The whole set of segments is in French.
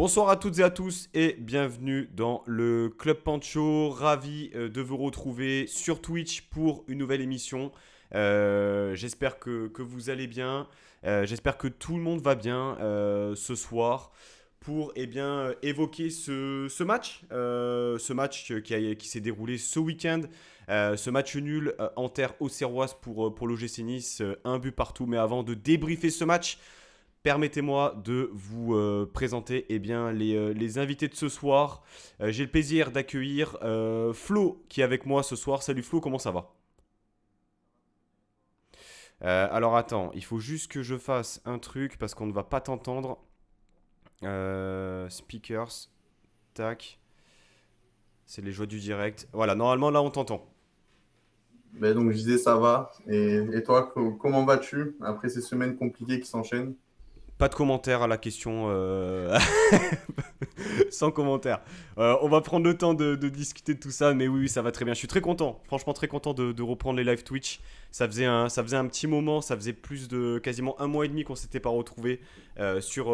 Bonsoir à toutes et à tous et bienvenue dans le Club Pancho. Ravi de vous retrouver sur Twitch pour une nouvelle émission. J'espère que vous allez bien. J'espère que tout le monde va bien ce soir pour évoquer ce match. Ce match qui s'est déroulé ce week-end. Ce match nul en terre auxerroise pour l'OGC Nice. Un but partout. Mais avant de débriefer ce match, permettez-moi de vous présenter les invités de ce soir. J'ai le plaisir d'accueillir Flo qui est avec moi ce soir. Salut Flo, comment ça va? Alors attends, il faut juste que je fasse un truc parce qu'on ne va pas t'entendre. Speakers, tac, c'est les joies du direct. Voilà, normalement là on t'entend. Donc je disais ça va. Et toi, comment vas-tu après ces semaines compliquées qui s'enchaînent? Pas de commentaire à la question. Sans commentaire. On va prendre le temps de discuter de tout ça, mais oui, ça va très bien. Je suis très content, franchement très content de reprendre les live Twitch. Ça faisait un petit moment, ça faisait plus de quasiment un mois et demi qu'on s'était pas retrouvé sur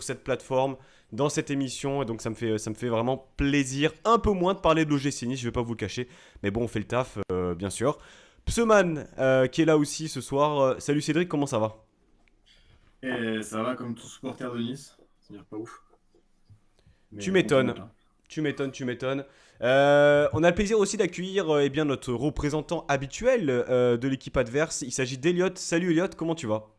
cette plateforme, dans cette émission, et donc ça me fait vraiment plaisir. Un peu moins de parler de l'OGC Nice, je vais pas vous le cacher, mais bon, on fait le taf, bien sûr. Pseuman, qui est là aussi ce soir. Salut Cédric, comment ça va? Et ça va comme tout supporter de Nice, c'est-à-dire pas ouf, Tu mais on m'étonnes. pilote, hein. Tu m'étonnes, tu m'étonnes. On a le plaisir aussi d'accueillir notre représentant habituel de l'équipe adverse. Il s'agit d'Eliott. Salut Eliott, comment tu vas?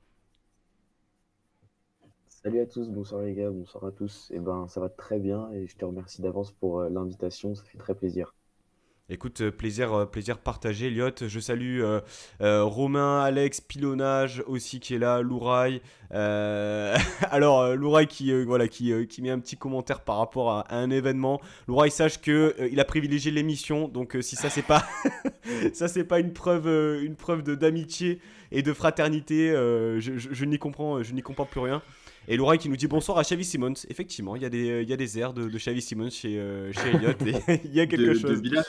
Salut à tous, bonsoir les gars, bonsoir à tous. Ça va très bien et je te remercie d'avance pour l'invitation, ça fait très plaisir. Écoute, plaisir partagé, Eliott. Je salue Romain, Alex, Pilonnage aussi qui est là, Louraï. Alors, Louraï qui met un petit commentaire par rapport à un événement. Louraï, sache que il a privilégié l'émission, donc si ça c'est pas ça c'est pas une preuve d'amitié et de fraternité, je n'y comprends plus rien. Et Laura qui nous dit bonsoir à Xavi Simons. Effectivement, il y a des airs de Xavi Simons chez Elliott. Et il y a quelque De chose. Bilal,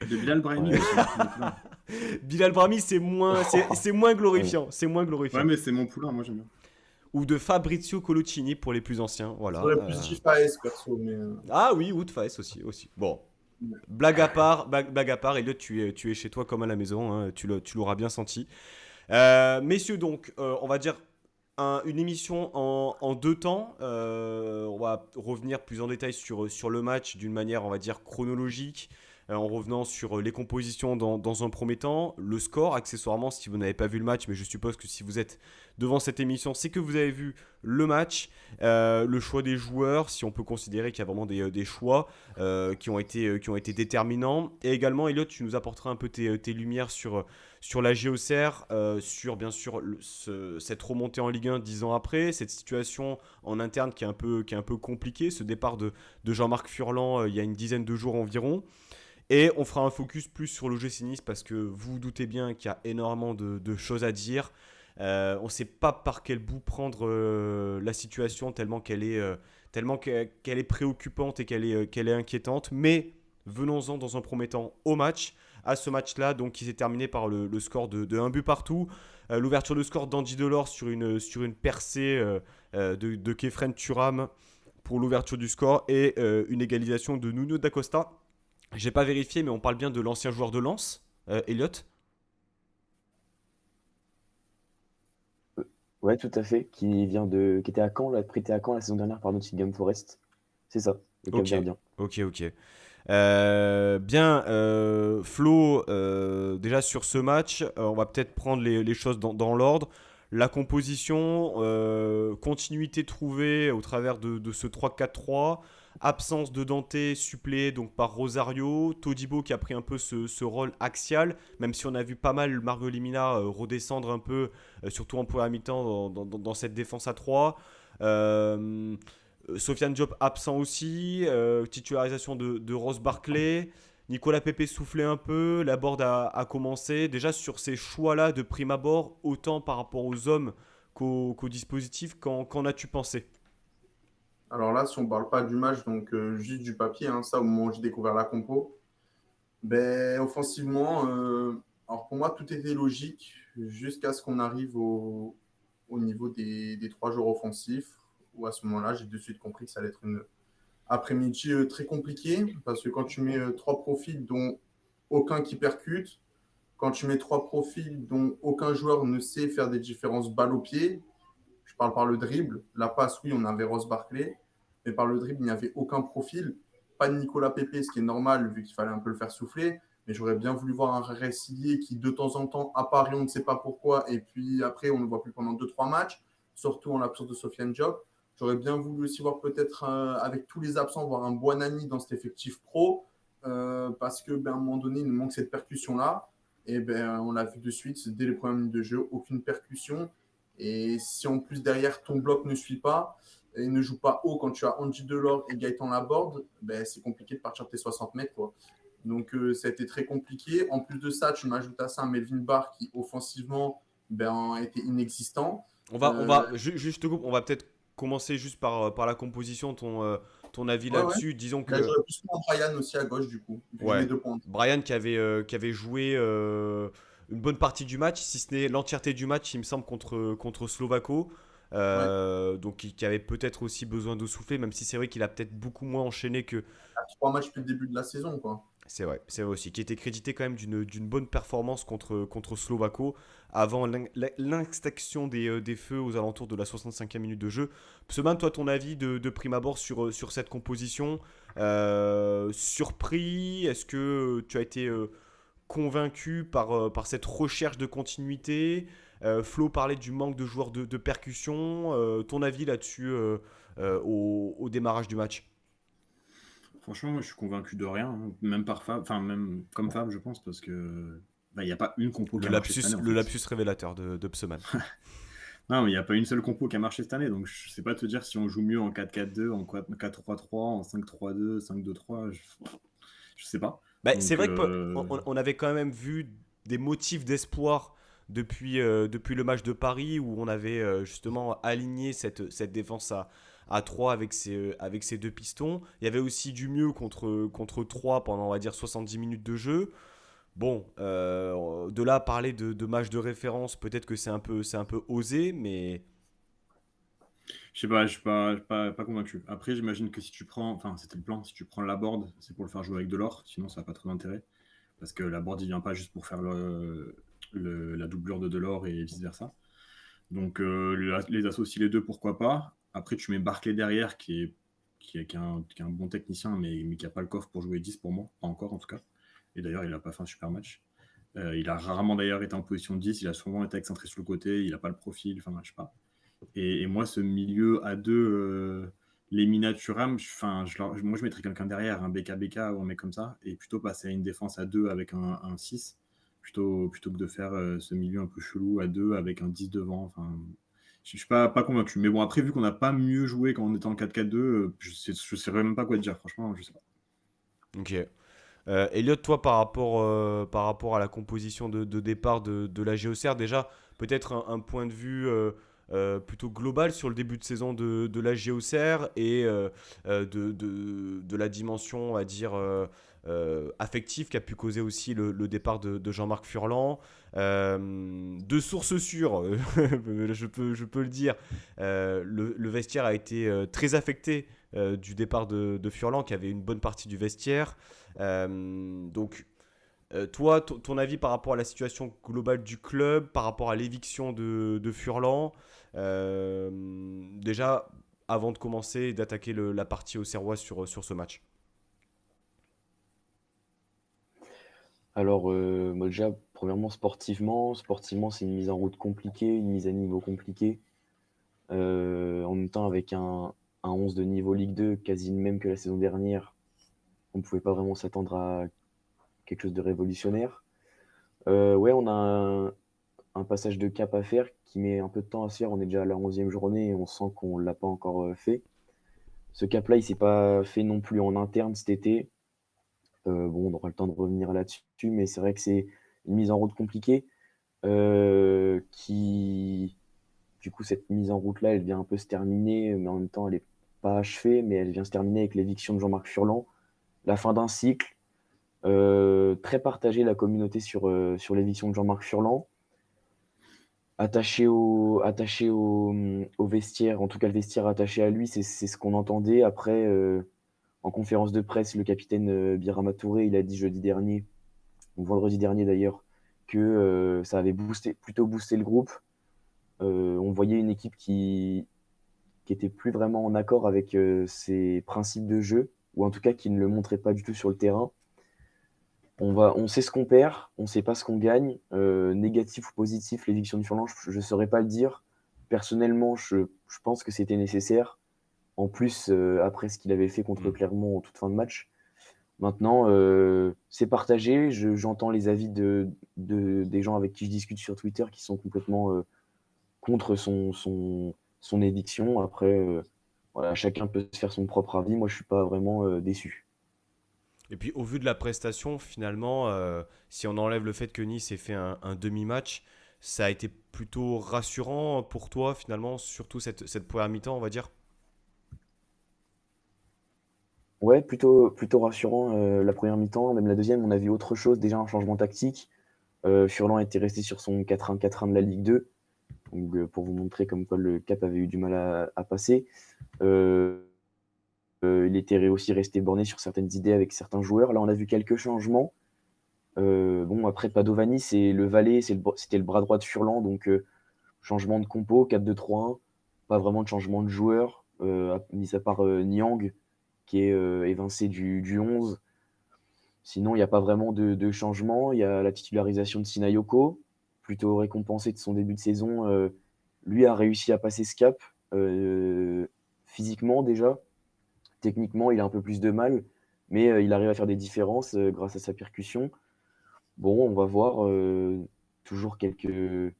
de Bilal Brahimi Ouais, aussi, hein, mon poulain. Bilal Brahmi, c'est moins ouais. glorifiant. C'est moins Ouais, glorifiant. mais c'est mon poulain, moi j'aime bien. Ou de Fabrizio Coloccini pour les plus anciens. Voilà. J'aurais plus dit Faes perso, mais Ah oui, ou de Faes aussi. Bon, blague à part, Elliott, tu es chez toi comme à la maison. Hein, tu l'auras bien senti. Messieurs, donc, on va dire une émission en deux temps. On va revenir plus en détail sur le match d'une manière, on va dire, chronologique, en revenant sur les compositions dans un premier temps, le score, accessoirement, si vous n'avez pas vu le match, mais je suppose que si vous êtes devant cette émission, c'est que vous avez vu le match, le choix des joueurs, si on peut considérer qu'il y a vraiment des choix qui ont été déterminants. Et également, Elliot, tu nous apporteras un peu tes lumières sur la JOCR, sur bien sûr cette remontée en Ligue 1 10 ans après, cette situation en interne qui est un peu compliquée, ce départ de Jean-Marc Furlan il y a une dizaine de jours environ. Et on fera un focus plus sur l'OGC Nice parce que vous vous doutez bien qu'il y a énormément de choses à dire. On ne sait pas par quel bout prendre la situation tellement qu'elle est préoccupante et qu'elle est inquiétante. Mais venons-en dans un premier temps au match. À ce match-là, donc, qui s'est terminé par le score de 1 but partout. L'ouverture de score d'Andy Delors sur une percée de Kefren Turam pour l'ouverture du score et une égalisation de Nuno D'Acosta. J'ai pas vérifié, mais on parle bien de l'ancien joueur de Lens, Elliot. Ouais, tout à fait, qui était à Caen, là, prêté à Caen la saison dernière par Nottingham Forest. C'est ça, le Ok, Cap-Verdien. ok. Bien, Flo, déjà sur ce match, on va peut-être prendre les choses dans l'ordre. La composition, continuité trouvée au travers de ce 3-4-3, absence de Dante suppléé donc par Rosario, Todibo qui a pris un peu ce rôle axial, même si on a vu pas mal Mario Limina redescendre un peu, surtout en première mi-temps dans cette défense à 3. Euh, Sofiane Diop absent aussi, titularisation de Ross Barclay, Nicolas Pepe soufflé un peu, Laborde a commencé. Déjà sur ces choix-là de prime abord, autant par rapport aux hommes qu'au dispositif, qu'en as-tu pensé? alors là, si on parle pas du match, donc juste du papier, hein, ça au moment où j'ai découvert la compo, offensivement, alors pour moi tout était logique jusqu'à ce qu'on arrive au niveau des trois joueurs offensifs, où à ce moment-là, j'ai de suite compris que ça allait être une après-midi très compliquée parce que quand tu mets trois profils dont aucun qui percute, quand tu mets trois profils dont aucun joueur ne sait faire des différences balle au pied, je parle par le dribble, la passe, oui, on avait Ross Barkley, mais par le dribble, il n'y avait aucun profil, pas de Nicolas Pepe, ce qui est normal vu qu'il fallait un peu le faire souffler, mais j'aurais bien voulu voir un Resilier qui de temps en temps apparaît, on ne sait pas pourquoi, et puis après, on ne le voit plus pendant 2-3 matchs, surtout en l'absence de Sofiane Diop. J'aurais bien voulu aussi voir peut-être, avec tous les absents, voir un Buonanni dans cet effectif pro, parce qu'à un moment donné, il nous manque cette percussion-là. Et ben, on l'a vu de suite, dès les premières minutes de jeu, aucune percussion. Et si en plus derrière ton bloc ne suit pas et ne joue pas haut quand tu as Andy Delors et Gaëtan Laborde, ben, c'est compliqué de partir de tes 60 mètres. Quoi. Donc ça a été très compliqué. En plus de ça, tu m'ajoutes à ça un Melvin Barr qui offensivement était inexistant. Juste je te coupe, on va peut-être commencer juste par la composition, ton avis Ouais, ouais. là-dessus. Disons Là, que j'aurais plus prendre Brian aussi à gauche du coup. Vu que je ouais, mets 2 points. Brian qui avait joué une bonne partie du match, si ce n'est l'entièreté du match, il me semble, contre Slovako. Ouais. Donc qui avait peut-être aussi besoin de souffler, même si c'est vrai qu'il a peut-être beaucoup moins enchaîné que. À 3 matchs depuis le début de la saison. Quoi. C'est vrai aussi, qui était crédité quand même d'une bonne performance contre Slovako avant l'extinction des feux aux alentours de la 65e minute de jeu. Pseman, toi, ton avis de prime abord sur cette composition, surpris? Est-ce que tu as été convaincu par cette recherche de continuité? Flo parlait du manque de joueurs de percussion. Ton avis là-dessus au démarrage du match? Franchement, moi, je suis convaincu de rien, hein. Même par Fab, enfin, même comme Fab, je pense, parce que il n'y a pas une compo qui a marché cette année, en Le fait. lapsus révélateur de Pseman. Non, mais il n'y a pas une seule compo qui a marché cette année, donc je sais pas te dire si on joue mieux en 4-4-2, en 4-3-3, en 5-3-2, 5-2-3, je sais pas. Bah, c'est Donc, vrai qu'on avait quand même vu des motifs d'espoir depuis le match de Paris où on avait justement aligné cette défense à 3 avec ses deux pistons. Il y avait aussi du mieux contre 3 pendant, on va dire, 70 minutes de jeu. Bon, de là à parler de match de référence, peut-être que c'est un peu osé, mais je sais pas, je suis pas convaincu. Après, j'imagine que si tu prends, enfin, c'était le plan, si tu prends Laborde, c'est pour le faire jouer avec Delors, sinon ça n'a pas trop d'intérêt. Parce que Laborde, il vient pas juste pour faire la doublure de Delors et vice-versa. Donc, les associer les deux, pourquoi pas. Après, tu mets Barclay derrière, qui est un bon technicien, mais qui n'a pas le coffre pour jouer 10 pour moi, pas encore en tout cas. Et d'ailleurs, il n'a pas fait un super match. Il a rarement d'ailleurs été en position de 10, il a souvent été excentré sur le côté, il n'a pas le profil, enfin, je sais pas. Et moi, ce milieu à deux, les Minaturam, moi je mettrais quelqu'un derrière, un BKBK ou un mec comme ça, et plutôt passer à une défense à deux avec un 6, plutôt que de faire ce milieu un peu chelou à deux avec un 10 devant. Enfin, je suis pas convaincu. Mais bon, après, vu qu'on n'a pas mieux joué quand on était en 4-4-2, je sais même pas quoi te dire, franchement, je sais pas. ok. Elliot, toi, par rapport à la composition de départ de la GOCR, déjà, peut-être un point de vue plutôt global sur le début de saison de la GOCR et de la dimension, on va dire, affective qu'a pu causer aussi le départ de Jean-Marc Furlan. De sources sûres, je peux le dire, le vestiaire a été très affecté du départ de Furlan, qui avait une bonne partie du vestiaire. Donc, toi, ton avis par rapport à la situation globale du club, par rapport à l'éviction de Furlan, déjà, avant de commencer et d'attaquer la partie auxerroise sur ce match. Alors, moi déjà, premièrement, sportivement, c'est une mise en route compliquée, une mise à niveau compliquée. En même temps, avec un 11 de niveau Ligue 2, quasi le même que la saison dernière, on ne pouvait pas vraiment s'attendre à quelque chose de révolutionnaire. Ouais, on a un passage de cap à faire qui met un peu de temps à se faire. On est déjà à la 11e journée et on sent qu'on ne l'a pas encore fait. Ce cap-là, il ne s'est pas fait non plus en interne cet été. Bon, on aura le temps de revenir là-dessus, mais c'est vrai que c'est une mise en route compliquée qui, du coup, cette mise en route-là, elle vient un peu se terminer, mais en même temps, elle n'est pas achevée, mais elle vient se terminer avec l'éviction de Jean-Marc Furlan, la fin d'un cycle. Très partagée la communauté sur l'éviction de Jean-Marc Furlan. attaché au vestiaire, en tout cas le vestiaire attaché à lui, c'est ce qu'on entendait. Après, en conférence de presse, le capitaine Birama Touré, il a dit jeudi dernier, ou vendredi dernier d'ailleurs, que ça avait plutôt boosté le groupe. On voyait une équipe qui était plus vraiment en accord avec ses principes de jeu, ou en tout cas qui ne le montrait pas du tout sur le terrain. On sait ce qu'on perd, on ne sait pas ce qu'on gagne. Négatif ou positif, l'éviction de Furlan, je ne saurais pas le dire. Personnellement, je pense que c'était nécessaire. En plus, après ce qu'il avait fait contre Clermont en toute fin de match. Maintenant, c'est partagé. J'entends les avis des gens avec qui je discute sur Twitter qui sont complètement contre son éviction. Après, voilà, chacun peut se faire son propre avis. Moi, je ne suis pas vraiment déçu. Et puis au vu de la prestation, finalement, si on enlève le fait que Nice ait fait un demi-match, ça a été plutôt rassurant pour toi, finalement, surtout cette première mi-temps, on va dire. Ouais, plutôt rassurant la première mi-temps. Même la deuxième, on a vu autre chose, déjà un changement tactique. Furlan était resté sur son 4-1-4-1 de la Ligue 2. Donc, pour vous montrer comme quoi le Cap avait eu du mal à passer. Euh, il était aussi resté borné sur certaines idées avec certains joueurs. Là, on a vu quelques changements. Bon, après, Padovani, c'est le valet, c'était le bras droit de Furlan. Donc, changement de compo, 4-2-3-1. Pas vraiment de changement de joueur, mis à part Niang, qui est évincé du 11. Sinon, il n'y a pas vraiment de changement. Il y a la titularisation de Sinayoko, plutôt récompensé de son début de saison. Lui a réussi à passer ce cap physiquement déjà. Techniquement, il a un peu plus de mal, mais il arrive à faire des différences grâce à sa percussion. Bon, on va voir toujours quelques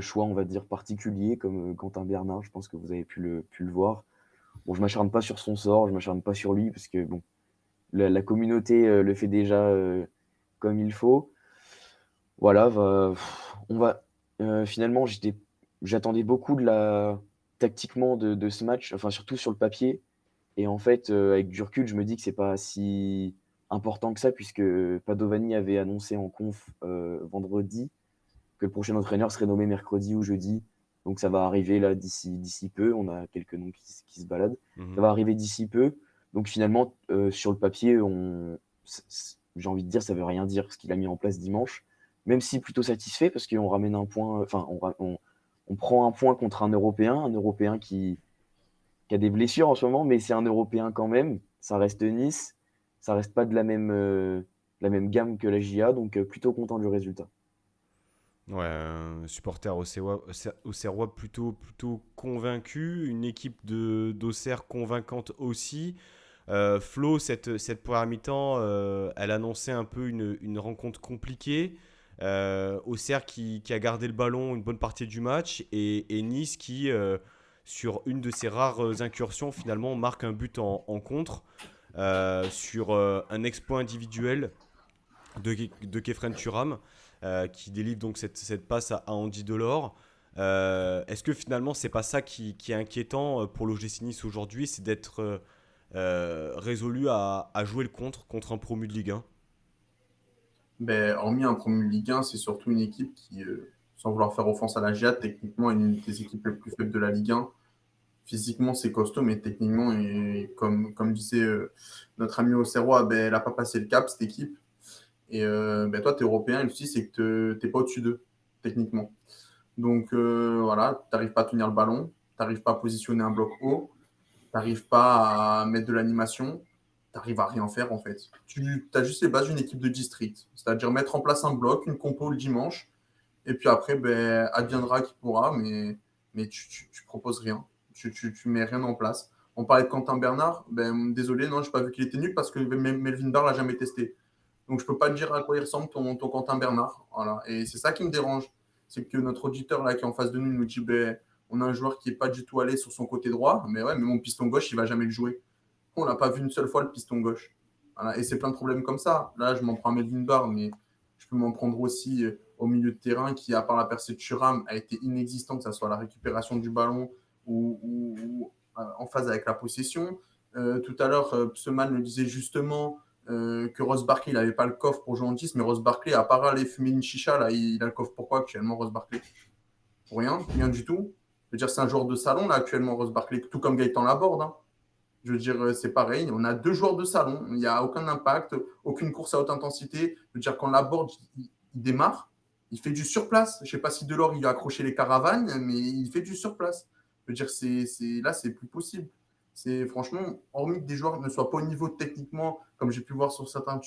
choix, on va dire, particuliers, comme Quentin Bernard. Je pense que vous avez pu le voir. Bon, je ne m'acharne pas sur son sort, je ne m'acharne pas sur lui, parce que bon, la communauté le fait déjà comme il faut. Voilà, on va. Finalement, j'attendais beaucoup tactiquement de ce match, enfin surtout sur le papier. Et en fait, avec du recul, je me dis que c'est pas si important que ça, puisque Padovani avait annoncé en conf vendredi que le prochain entraîneur serait nommé mercredi ou jeudi. Donc ça va arriver là d'ici peu. On a quelques noms qui se baladent. Ça Mhm. va arriver d'ici peu. Donc finalement, sur le papier, j'ai envie de dire, ça veut rien dire ce qu'il a mis en place dimanche. Même si plutôt satisfait parce qu'on ramène un point, enfin on prend un point contre un Européen qui a des blessures en ce moment, mais c'est un Européen quand même. Ça reste Nice, ça reste pas de la même gamme que la JA, donc plutôt content du résultat. Ouais, un supporter auxerrois plutôt convaincu, une équipe d'Auxerre convaincante aussi. Flo, cette première mi-temps, elle annonçait un peu une rencontre compliquée. Auxerre qui a gardé le ballon une bonne partie du match et Nice qui, sur une de ses rares incursions, finalement marque un but en contre sur un exploit individuel de Kefren Turam qui délivre donc cette passe à Andy Delors. Est-ce que finalement c'est pas ça qui est inquiétant pour l'OGC Nice aujourd'hui, c'est d'être résolu à jouer le contre un promu de Ligue 1? Ben, hormis un premier Ligue 1, c'est surtout une équipe qui, sans vouloir faire offense à la GIA, techniquement est une des équipes les plus faibles de la Ligue 1. Physiquement, c'est costaud, mais techniquement, et comme disait notre ami Auxerrois, ben, elle n'a pas passé le cap, cette équipe. Et ben, toi, tu es européen, et le souci, c'est que tu n'es pas au-dessus d'eux, techniquement. Donc voilà, tu n'arrives pas à tenir le ballon, tu n'arrives pas à positionner un bloc haut, tu n'arrives pas à mettre de l'animation, tu n'arrives à rien faire en fait. Tu as juste les bases d'une équipe de district, c'est-à-dire mettre en place un bloc, une compo le dimanche, et puis après, ben, adviendra qui pourra, mais tu proposes rien, tu mets rien en place. On parlait de Quentin Bernard, ben, désolé, non, je n'ai pas vu qu'il était nul parce que Melvin Barr l'a jamais testé. Donc, je ne peux pas te dire à quoi il ressemble ton Quentin Bernard. Voilà. Et c'est ça qui me dérange. C'est que notre auditeur là, qui est en face de nous nous dit ben, on a un joueur qui n'est pas du tout allé sur son côté droit. Mais ouais, mais mon piston gauche, il ne va jamais le jouer. On n'a pas vu une seule fois le piston gauche. Voilà. Et c'est plein de problèmes comme ça. Là, je m'en prends à Melvin Barr, mais je peux m'en prendre aussi au milieu de terrain qui, à part la percée de Thuram, a été inexistant, que ce soit la récupération du ballon ou en phase avec la possession. Tout à l'heure, Pseman le disait justement que Ross Barkley, il n'avait pas le coffre pour jouer en 10, mais Ross Barkley, à part aller fumer une chicha, là, il a le coffre pourquoi actuellement, Ross Barkley? pour rien du tout. Je veux dire, c'est un joueur de salon, là, actuellement, Ross Barkley, tout comme Gaëtan Laborde. Hein. Je veux dire, c'est pareil. On a 2 joueurs de salon. Il n'y a aucun impact, aucune course à haute intensité. Je veux dire, quand Laborde il démarre, il fait du surplace. Je ne sais pas si Delors il a accroché les caravanes, mais il fait du surplace. Je veux dire, là, c'est plus possible. C'est franchement, hormis que des joueurs ne soient pas au niveau techniquement, comme j'ai pu voir sur certains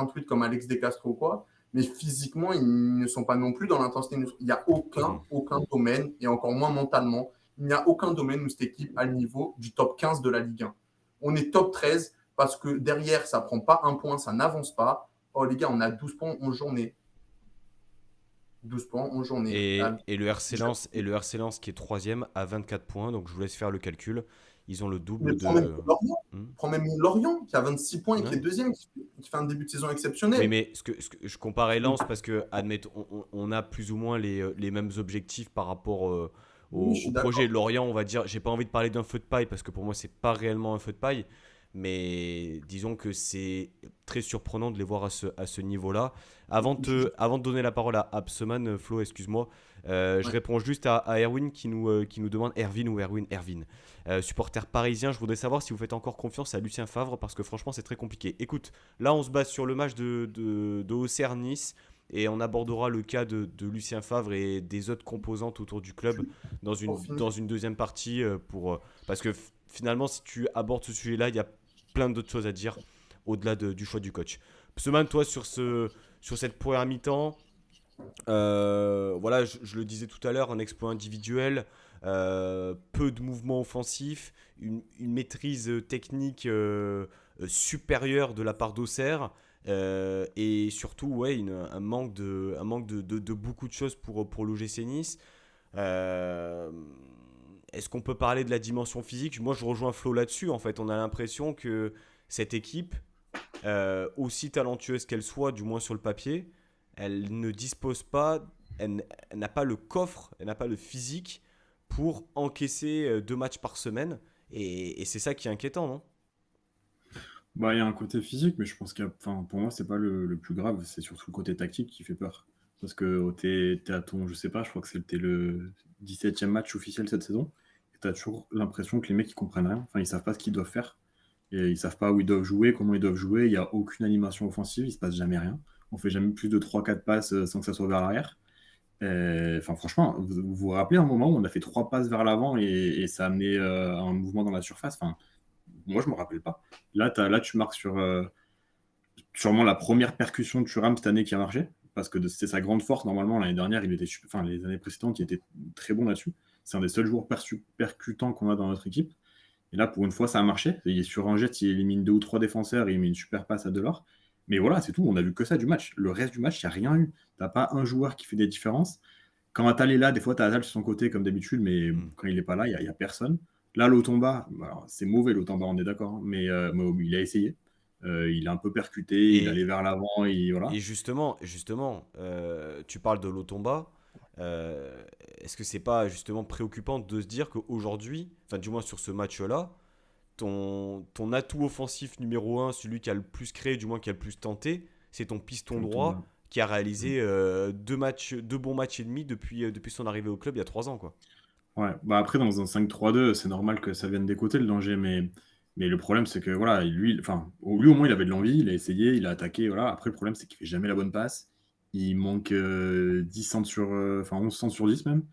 tweets comme Alex De Castro ou quoi, mais physiquement, ils ne sont pas non plus dans l'intensité. Il n'y a aucun domaine, et encore moins mentalement, il n'y a aucun domaine où cette équipe a le niveau du top 15 de la Ligue 1. On est top 13 parce que derrière, ça ne prend pas un point, ça n'avance pas. Oh les gars, on a 12 points en journée. 12 points en journée. Et le RC Lens qui est 3ème à 24 points, donc je vous laisse faire le calcul. Ils ont le double de. Prends même Lorient qui a 26 points et qui est deuxième, qui fait un début de saison exceptionnel. Oui, mais je comparais Lens parce que, admettons, on a plus ou moins les mêmes objectifs par rapport au projet. Lorient, on va dire, j'ai pas envie de parler d'un feu de paille parce que pour moi, c'est pas réellement un feu de paille. Mais disons que c'est très surprenant de les voir à ce niveau-là. Avant de donner la parole à Abseman, Flo, excuse-moi, je réponds juste à Erwin qui nous demande, Erwin ou Erwin, supporter parisien, je voudrais savoir si vous faites encore confiance à Lucien Favre parce que franchement c'est très compliqué. Écoute, là on se base sur le match de Auxerre Nice et on abordera le cas de Lucien Favre et des autres composantes autour du club dans une deuxième partie parce que finalement si tu abordes ce sujet-là, il y a plein d'autres choses à dire au-delà du choix du coach. Pseman, toi sur cette première mi-temps, voilà, je le disais tout à l'heure, un exploit individuel, peu de mouvements offensifs, une maîtrise technique supérieure de la part d'Auxerre, et surtout ouais, un manque de beaucoup de choses pour l'OGC Nice. Est-ce qu'on peut parler de la dimension physique? Moi je rejoins Flo là-dessus, en fait on a l'impression que cette équipe, aussi talentueuse qu'elle soit, du moins sur le papier, elle ne dispose pas, elle n'a pas le coffre, elle n'a pas le physique pour encaisser 2 matchs par semaine. Et c'est ça qui est inquiétant, non? Bah, il y a un côté physique, mais je pense pour moi, c'est pas le plus grave, c'est surtout le côté tactique qui fait peur. Parce que t'es à ton, je sais pas, je crois que c'était le 17e match officiel cette saison, et t'as toujours l'impression que les mecs ils comprennent rien, enfin ils savent pas ce qu'ils doivent faire, et ils savent pas où ils doivent jouer, comment ils doivent jouer, il y a aucune animation offensive, il se passe jamais rien, on fait jamais plus de 3-4 passes sans que ça soit vers l'arrière. Enfin, franchement, vous vous rappelez un moment où on a fait 3 passes vers l'avant et ça a amené un mouvement dans la surface. Enfin, moi, je me rappelle pas. Là, tu marques sur sûrement la première percussion de Thuram cette année qui a marché, parce que c'était sa grande force. Normalement, l'année dernière, les années précédentes, il était très bon là-dessus. C'est un des seuls joueurs percutants qu'on a dans notre équipe. Et là, pour une fois, ça a marché. Il est sur un jet, il élimine 2 ou 3 défenseurs, il met une super passe à Delors. Mais voilà, c'est tout. On a vu que ça du match. Le reste du match, il n'y a rien eu. T'as pas un joueur qui fait des différences. Quand Attal est là, des fois, tu as Attal sur son côté comme d'habitude, mais quand il n'est pas là, il n'y a personne. Là, Lotomba, c'est mauvais Lotomba, on est d'accord, hein, mais il a essayé. Il a un peu percuté, il allait vers l'avant, voilà. Et justement, tu parles de Lotomba. Est-ce que c'est pas justement préoccupant de se dire qu'aujourd'hui, enfin du moins sur ce match-là, ton atout offensif numéro 1, celui qui a le plus créé, du moins qui a le plus tenté, c'est ton piston droit qui a réalisé 2 bons matchs et demi depuis son arrivée au club il y a 3 ans, quoi. Ouais, bah après dans un 5-3-2, c'est normal que ça vienne des côtés le danger, mais le problème c'est que voilà, lui au moins il avait de l'envie, il a essayé, il a attaqué, voilà. Après le problème c'est qu'il fait jamais la bonne passe, il manque 10 centres 11 centres sur 10 même.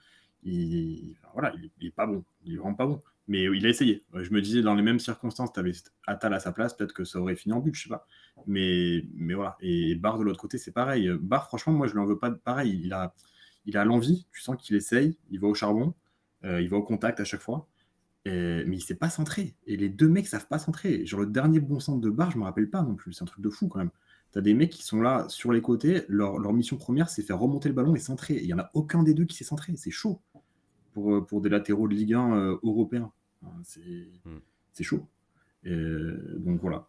Il est pas bon, il est vraiment pas bon. Mais il a essayé. Je me disais, dans les mêmes circonstances, tu avais Attal à sa place, peut-être que ça aurait fini en but, je sais pas. Mais voilà. Et Barre de l'autre côté, c'est pareil. Barre, franchement, moi, je lui en veux pas pareil. Il a l'envie, tu sens qu'il essaye, il va au charbon, il va au contact à chaque fois. Mais il s'est pas centré. Et les 2 mecs savent pas centrer. Genre, le dernier bon centre de Barre, je me rappelle pas non plus. C'est un truc de fou quand même. T'as des mecs qui sont là sur les côtés, leur mission première, c'est faire remonter le ballon et centrer. Et il y en a aucun des 2 qui s'est centré. C'est chaud pour des latéraux de Ligue 1 européens. C'est chaud. Donc voilà.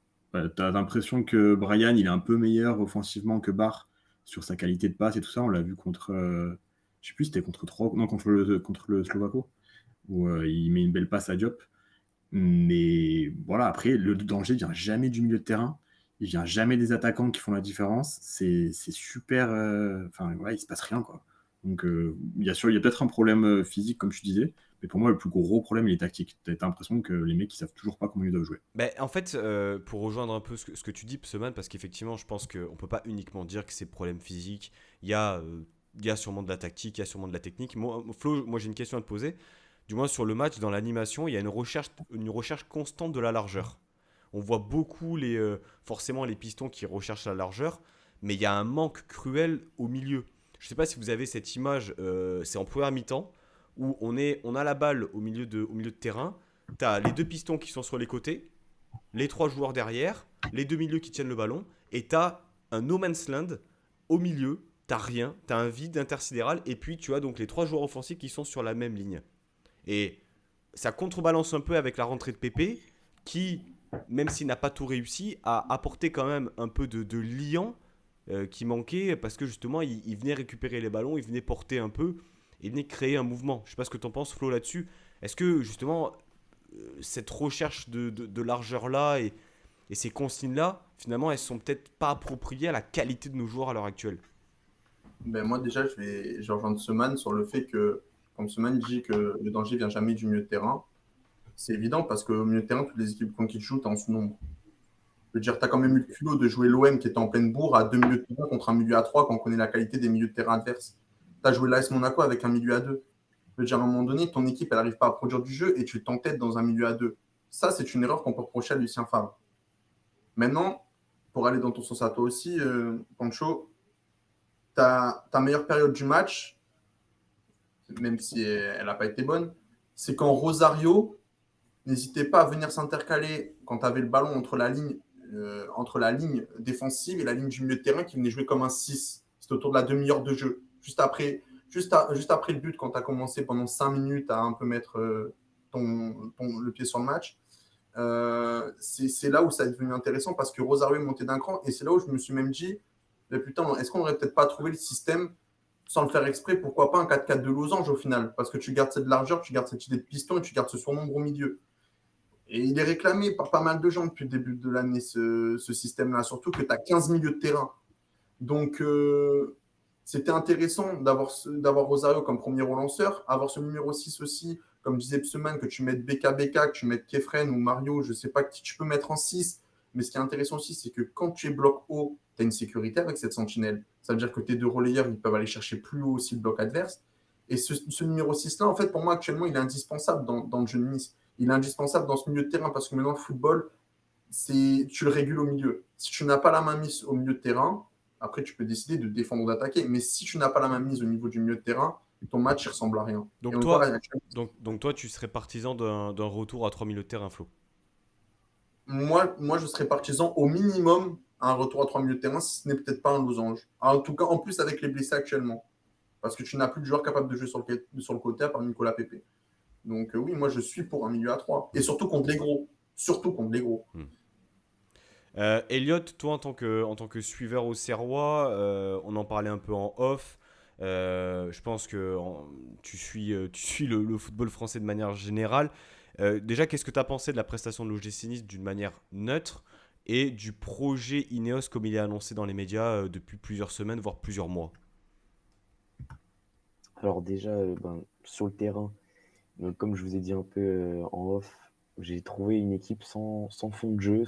T'as l'impression que Brian, il est un peu meilleur offensivement que Barre sur sa qualité de passe et tout ça. On l'a vu contre, je sais plus, c'était contre le Slovako, où il met une belle passe à Diop. Mais voilà, après, le danger vient jamais du milieu de terrain. Il vient jamais des attaquants qui font la différence. C'est super. Il se passe rien, quoi. Donc, il y a peut-être un problème physique, comme tu disais, mais pour moi, le plus gros problème, il est tactique. T'as l'impression que les mecs, ils savent toujours pas comment ils doivent jouer. Ben, en fait, pour rejoindre un peu ce que tu dis, Pseman, parce qu'effectivement, je pense qu'on peut pas uniquement dire que c'est problème physique. Il y a sûrement de la tactique, il y a sûrement de la technique. Moi, Flo, moi j'ai une question à te poser. Du moins sur le match, dans l'animation, il y a une recherche constante de la largeur. On voit beaucoup forcément les pistons qui recherchent la largeur, mais il y a un manque cruel au milieu. Je ne sais pas si vous avez cette image, c'est en première mi-temps, où on a la balle au milieu de terrain. Tu as les deux pistons qui sont sur les côtés, les trois joueurs derrière, les deux milieux qui tiennent le ballon, et tu as un no man's land au milieu. T'as rien, t'as un vide intersidéral, et puis tu as donc les trois joueurs offensifs qui sont sur la même ligne. Et ça contrebalance un peu avec la rentrée de Pépé, qui, même s'il n'a pas tout réussi, a apporté quand même un peu de liant qui manquait, parce que justement, il venait récupérer les ballons, il venait porter un peu, il venait créer un mouvement. Je sais pas ce que tu en penses, Flo, là-dessus. Est-ce que justement, cette recherche de largeur-là et ces consignes-là, finalement, elles sont peut-être pas appropriées à la qualité de nos joueurs à l'heure actuelle? Ben, moi, déjà, je vais rejoindre Seman sur le fait que, comme Seman dit que le danger vient jamais du milieu de terrain, c'est évident parce qu'au milieu de terrain, toutes les équipes contre qui tu joues, tu es en sous-nombre. Je veux dire, tu as quand même eu le culot de jouer l'OM qui était en pleine bourre à deux milieux de terrain contre un milieu à trois quand on connaît la qualité des milieux de terrain adverses. Tu as joué l'AS Monaco avec un milieu à deux. Je veux dire, à un moment donné, ton équipe, elle n'arrive pas à produire du jeu et tu t'entêtes dans un milieu à deux. Ça, c'est une erreur qu'on peut reprocher à Lucien Favre. Maintenant, pour aller dans ton sens à toi aussi, Pancho, ta meilleure période du match, même si elle n'a pas été bonne, c'est quand Rosario n'hésitait pas à venir s'intercaler quand tu avais le ballon entre la ligne défensive et la ligne du milieu de terrain qui venait jouer comme un 6. C'était autour de la demi-heure de jeu. Juste après le but, quand tu as commencé pendant 5 minutes à un peu mettre le pied sur le match, c'est là où ça est devenu intéressant parce que Rosario est monté d'un cran et c'est là où je me suis même dit, mais putain, est-ce qu'on n'aurait peut-être pas trouvé le système sans le faire exprès, pourquoi pas un 4-4 de losange au final? Parce que tu gardes cette largeur, tu gardes cette idée de piston et tu gardes ce surnombre au milieu. Et il est réclamé par pas mal de gens depuis le début de l'année, ce système-là, surtout que tu as 15 milieux de terrain. Donc, c'était intéressant d'avoir Rosario comme premier relanceur, avoir ce numéro 6 aussi, comme disait Pseman, que tu mettes BK, que tu mettes Kefren ou Mario, je ne sais pas qui tu peux mettre en 6. Mais ce qui est intéressant aussi, c'est que quand tu es bloc haut, tu as une sécurité avec cette sentinelle. Ça veut dire que tes deux relayeurs, ils peuvent aller chercher plus haut aussi le bloc adverse. Et ce numéro 6-là, en fait, pour moi, actuellement, il est indispensable dans le jeu de Nice. Il est indispensable dans ce milieu de terrain parce que maintenant, le football, tu le régules au milieu. Si tu n'as pas la main mise au milieu de terrain, après, tu peux décider de défendre ou d'attaquer. Mais si tu n'as pas la main mise au niveau du milieu de terrain, ton match, il ressemble à rien. Et Donc on le voit toi, là, donc toi, tu serais partisan d'un retour à 3 milieux de terrain, Flo. moi, je serais partisan au minimum à un retour à 3 milieux de terrain, si ce n'est peut-être pas un losange. En tout cas, en plus avec les blessés actuellement. Parce que tu n'as plus de joueurs capables de jouer sur le côté à part Nicolas Pepe. Donc oui, moi, je suis pour un milieu à 3. Et surtout contre les gros. Surtout contre les gros. Elliot, toi en tant que suiveur au Serrois, on en parlait un peu en off. Je pense que tu suis le football français de manière générale. Déjà, qu'est-ce que tu as pensé de la prestation de l'OGC Nice d'une manière neutre et du projet Ineos comme il est annoncé dans les médias depuis plusieurs semaines, voire plusieurs mois? Alors déjà, sur le terrain, comme je vous ai dit un peu en off, j'ai trouvé une équipe sans fond de jeu,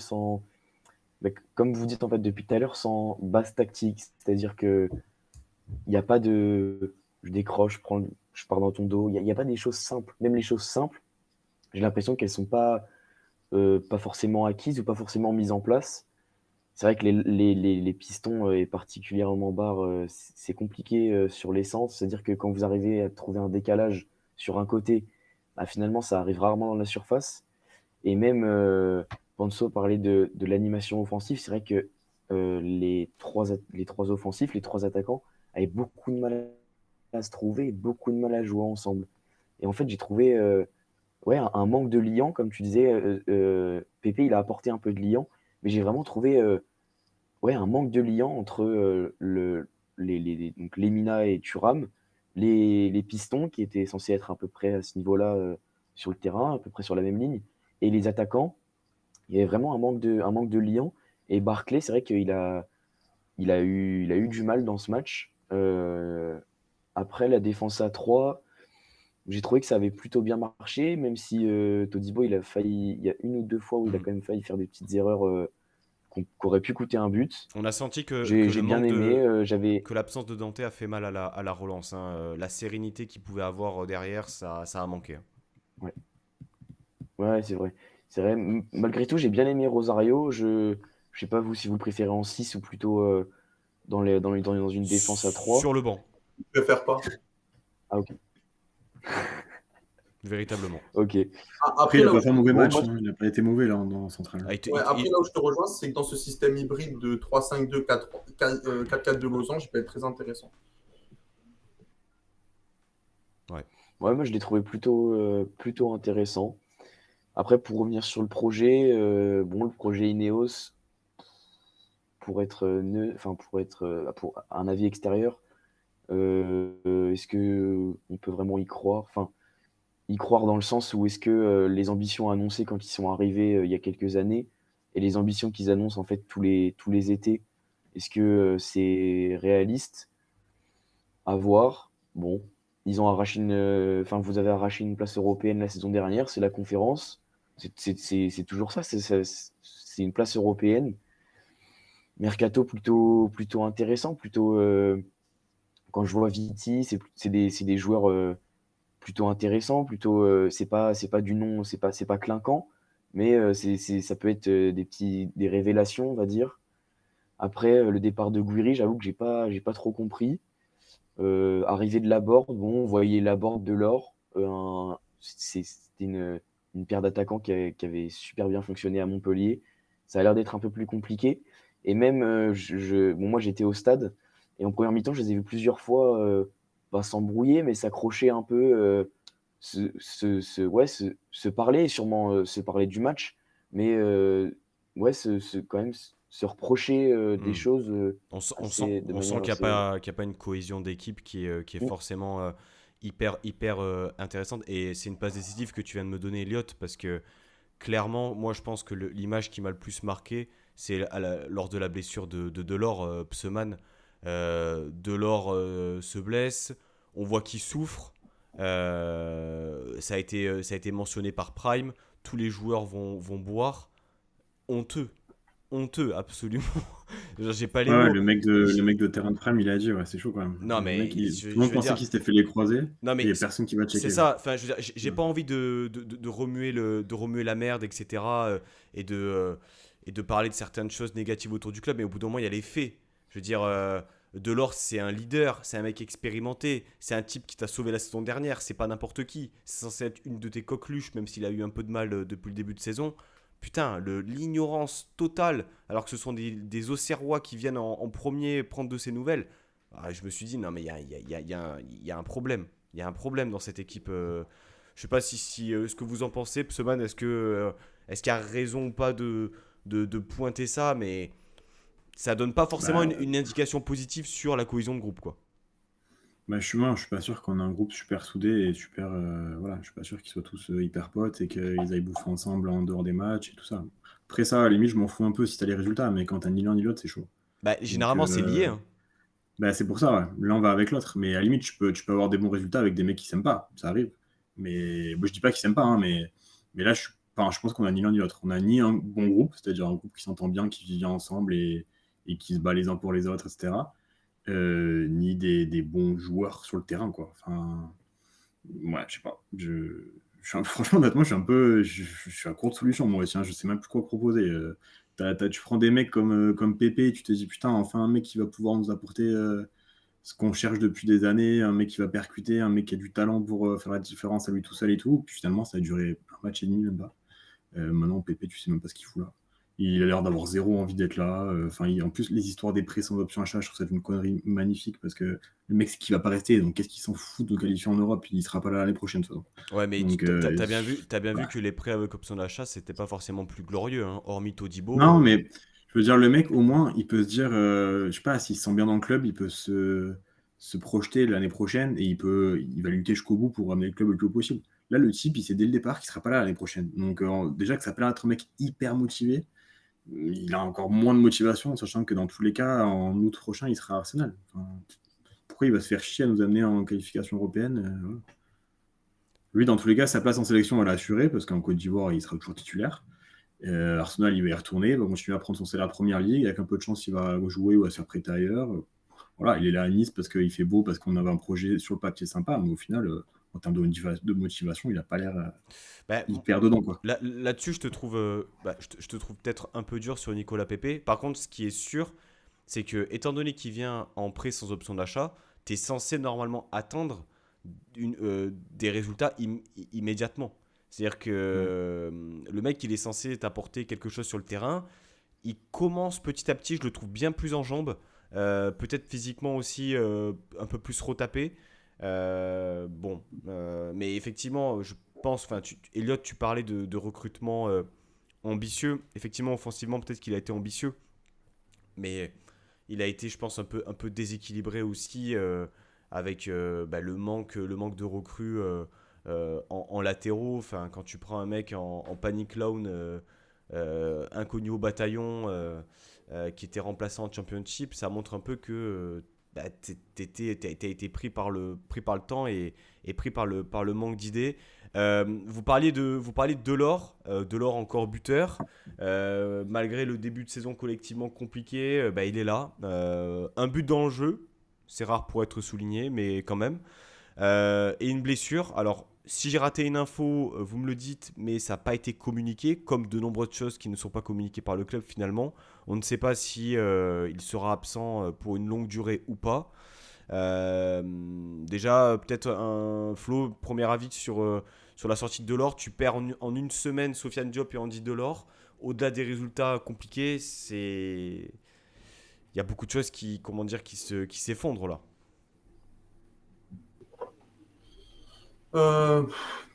comme vous dites en fait depuis tout à l'heure, sans base tactique. C'est-à-dire que il n'y a pas de je décroche, je pars dans ton dos. Il y a pas des choses simples. Même les choses simples, j'ai l'impression qu'elles sont pas forcément acquises ou pas forcément mises en place. C'est vrai que les pistons et particulièrement barres, c'est compliqué sur l'essence. C'est-à-dire que quand vous arrivez à trouver un décalage sur un côté, bah, finalement, ça arrive rarement dans la surface. Et même, Panso parlait de l'animation offensive. C'est vrai que les trois offensifs, les trois attaquants, avaient beaucoup de mal à se trouver et beaucoup de mal à jouer ensemble. Et en fait, j'ai trouvé ouais, un manque de liant, comme tu disais. Pépé, il a apporté un peu de liant, mais j'ai vraiment trouvé ouais, un manque de liant entre donc Lemina et Thuram, les pistons qui étaient censés être à peu près à ce niveau-là sur le terrain, à peu près sur la même ligne, et les attaquants. Il y avait vraiment un manque de liant. Et Barclay, c'est vrai qu'il il a eu du mal dans ce match. Après, la défense à 3, j'ai trouvé que ça avait plutôt bien marché, même si Todibo, il y a une ou deux fois où il a Mhm. quand même failli faire des petites erreurs qu'auraient pu coûter un but. On a senti que J'ai le j'ai bien manque aimé. de J'avais. que l'absence de Dante a fait mal à la relance, hein. La sérénité qu'il pouvait avoir derrière, ça a manqué, hein. Ouais, ouais, c'est vrai. C'est vrai. Malgré tout, j'ai bien aimé Rosario. Je sais pas vous si vous le préférez en 6 ou plutôt dans une défense à 3. Sur le banc, Je préfère pas. Ah, ok. véritablement. Ok. Après, Après, il a là où pas je fait un te mauvais Bon, rejoins, match, moi, hein. Il n'a pas été mauvais là en central. Ah, ouais, après, là où je te rejoins, c'est que dans ce système hybride de 3-5-2, 4-4 de losange, il peut être très intéressant. ouais. ouais, moi, je l'ai trouvé plutôt intéressant. Après, pour revenir sur le projet, bon, le projet Ineos, pour un avis extérieur, est-ce que on peut vraiment y croire? Enfin, y croire dans le sens où est-ce que les ambitions annoncées quand ils sont arrivés il y a quelques années et les ambitions qu'ils annoncent en fait tous les étés, est-ce que c'est réaliste? À voir. Bon, vous avez arraché une place européenne la saison dernière, c'est la conférence. C'est toujours ça, c'est une place européenne. Mercato plutôt intéressant, quand je vois Viti, c'est des joueurs plutôt intéressants, c'est pas du nom, c'est pas clinquant, mais ça peut être des révélations, on va dire. Après, le départ de Guiri, j'avoue que j'ai pas trop compris. Arrivée de Laborde, bon, on voyait Laborde de l'or. C'était une paire d'attaquants qui avait super bien fonctionné à Montpellier. Ça a l'air d'être un peu plus compliqué. Et même, bon, moi j'étais au stade, et en première mi-temps, je les ai vus plusieurs fois pas s'embrouiller, mais s'accrocher un peu, se parler, sûrement se parler du match, mais ouais, quand même se reprocher des Hmm. choses de On sent manière qu'il n'y a assez. pas une cohésion d'équipe qui est Mm. forcément hyper intéressante. Et c'est une passe décisive que tu viens de me donner, Elliot, parce que clairement, moi je pense que l'image qui m'a le plus marqué, c'est lors de la blessure de Delors, Pseman. Delors se blesse, on voit qu'il souffre. Ça a été mentionné par Prime. Tous les joueurs vont boire. Honteux, honteux, absolument. Genre, j'ai pas les Ouais, ouais, mots. le mec de Terrain de Prime, il a dit, ouais, c'est chaud quand même. Non, Le mec, mais tout le monde je veux pensait dire, qu'il s'était fait les croisés, et non, il mais n'y a personne qui va c'est checker. ça. Enfin, je veux dire, j'ai Ouais. pas envie de remuer de remuer la merde, etc. Et et de parler de certaines choses négatives autour du club, mais au bout d'un moment, il y a les faits. Je veux dire, Delors, c'est un leader, c'est un mec expérimenté, c'est un type qui t'a sauvé la saison dernière, c'est pas n'importe qui. C'est censé être une de tes coqueluches, même s'il a eu un peu de mal depuis le début de saison. Putain, l'ignorance totale, alors que ce sont des Auxerrois qui viennent en premier prendre de ses nouvelles. Ah, je me suis dit, non, mais il y a un problème. Il y a un problème dans cette équipe. Je sais pas si ce que vous en pensez, Pseman, est-ce qu'il y a raison ou pas de pointer ça, mais ça donne pas forcément Bah, une indication positive sur la cohésion de groupe, quoi. je suis pas sûr qu'on a un groupe super soudé et super. Voilà, je suis pas sûr qu'ils soient tous hyper potes et qu'ils aillent bouffer ensemble en dehors des matchs et tout ça. Après ça, à la limite, je m'en fous un peu si t'as les résultats, mais quand t'as ni l'un ni l'autre, c'est chaud. Bah, Donc, généralement, c'est lié, hein. bah, c'est pour ça, ouais. L'un va avec l'autre. Mais à la limite, tu peux avoir des bons résultats avec des mecs qui s'aiment pas. Ça arrive. Mais moi, je dis pas qu'ils s'aiment pas, hein, mais là, enfin, je pense qu'on a ni l'un ni l'autre. On a ni un bon groupe, c'est-à-dire un groupe qui s'entend bien, qui vit bien ensemble et qui se bat les uns pour les autres, etc. Ni des bons joueurs sur le terrain, quoi. Enfin, ouais, je sais pas. Franchement, honnêtement, je suis à court de solution, moi aussi, hein. Je sais même plus quoi proposer. Tu prends des mecs comme Pépé, et tu te dis, putain, enfin, un mec qui va pouvoir nous apporter ce qu'on cherche depuis des années, un mec qui va percuter, un mec qui a du talent pour faire la différence à lui tout seul et tout. Puis finalement, ça a duré un match et demi, même pas. Maintenant, Pépé, tu sais même pas ce qu'il fout là. Il a l'air d'avoir zéro envie d'être là. Enfin, en plus, les histoires des prêts sans option achat, je trouve ça une connerie magnifique parce que le mec, c'est qu'il va pas rester. Donc, qu'est-ce qu'il s'en fout de qualifier en Europe? Il sera pas là l'année prochaine, de toute façon. Ouais, mais Donc, t'as bien vu ouais. que les prêts avec option d'achat, c'était pas forcément plus glorieux, hein. Hormis Todibo. Non, mais je veux dire, le mec, au moins, il peut se dire, je sais pas, s'il se sent bien dans le club, il peut se projeter l'année prochaine et il va lutter jusqu'au bout pour ramener le club le plus haut possible. Là, le type, il sait dès le départ qu'il sera pas là l'année prochaine. Donc, déjà que ça peut être un mec hyper motivé, il a encore moins de motivation, sachant que dans tous les cas, en août prochain, il sera à Arsenal. Enfin, pourquoi il va se faire chier à nous amener en qualification européenne voilà. Lui, dans tous les cas, sa place en sélection, elle est assurée, parce qu'en Côte d'Ivoire, il sera toujours titulaire. Arsenal, il va y retourner, il va continuer à prendre son salaire de première ligue, avec un peu de chance, il va jouer ou à se faire prêter ailleurs. Voilà, il est là à Nice parce qu'il fait beau, parce qu'on avait un projet sur le papier sympa, mais au final, en termes de motivation, il n'a pas l'air Bah, hyper dedans, quoi. là-dessus, je te trouve, je te trouve peut-être un peu dur sur Nicolas Pepe. Par contre, ce qui est sûr, c'est que, étant donné qu'il vient en prêt sans option d'achat, tu es censé normalement attendre des résultats immédiatement. C'est-à-dire que le mec, il est censé t'apporter quelque chose sur le terrain. Il commence petit à petit, je le trouve bien plus en jambes. Peut-être physiquement aussi un peu plus retapé. Mais effectivement, je pense, Elliot, tu parlais de recrutement ambitieux. Effectivement, offensivement, peut-être qu'il a été ambitieux, mais il a été, je pense, un peu déséquilibré aussi avec le manque de recrues en latéraux. Enfin, quand tu prends un mec en panic clown inconnu au bataillon qui était remplaçant en championship, ça montre un peu que t'as été pris par le temps et pris par le manque d'idées. Vous parliez de Delors, Delors encore buteur. Malgré le début de saison collectivement compliqué, il est là. Un but dans le jeu, c'est rare pour être souligné, mais quand même. Et une blessure. Alors, si j'ai raté une info, vous me le dites, mais ça n'a pas été communiqué, comme de nombreuses choses qui ne sont pas communiquées par le club finalement. On ne sait pas si il sera absent pour une longue durée ou pas. Déjà, peut-être un Flo, premier avis sur la sortie de Delors. Tu perds en une semaine Sofiane Diop et Andy Delors. Au-delà des résultats compliqués, il y a beaucoup de choses qui s'effondrent là. Euh,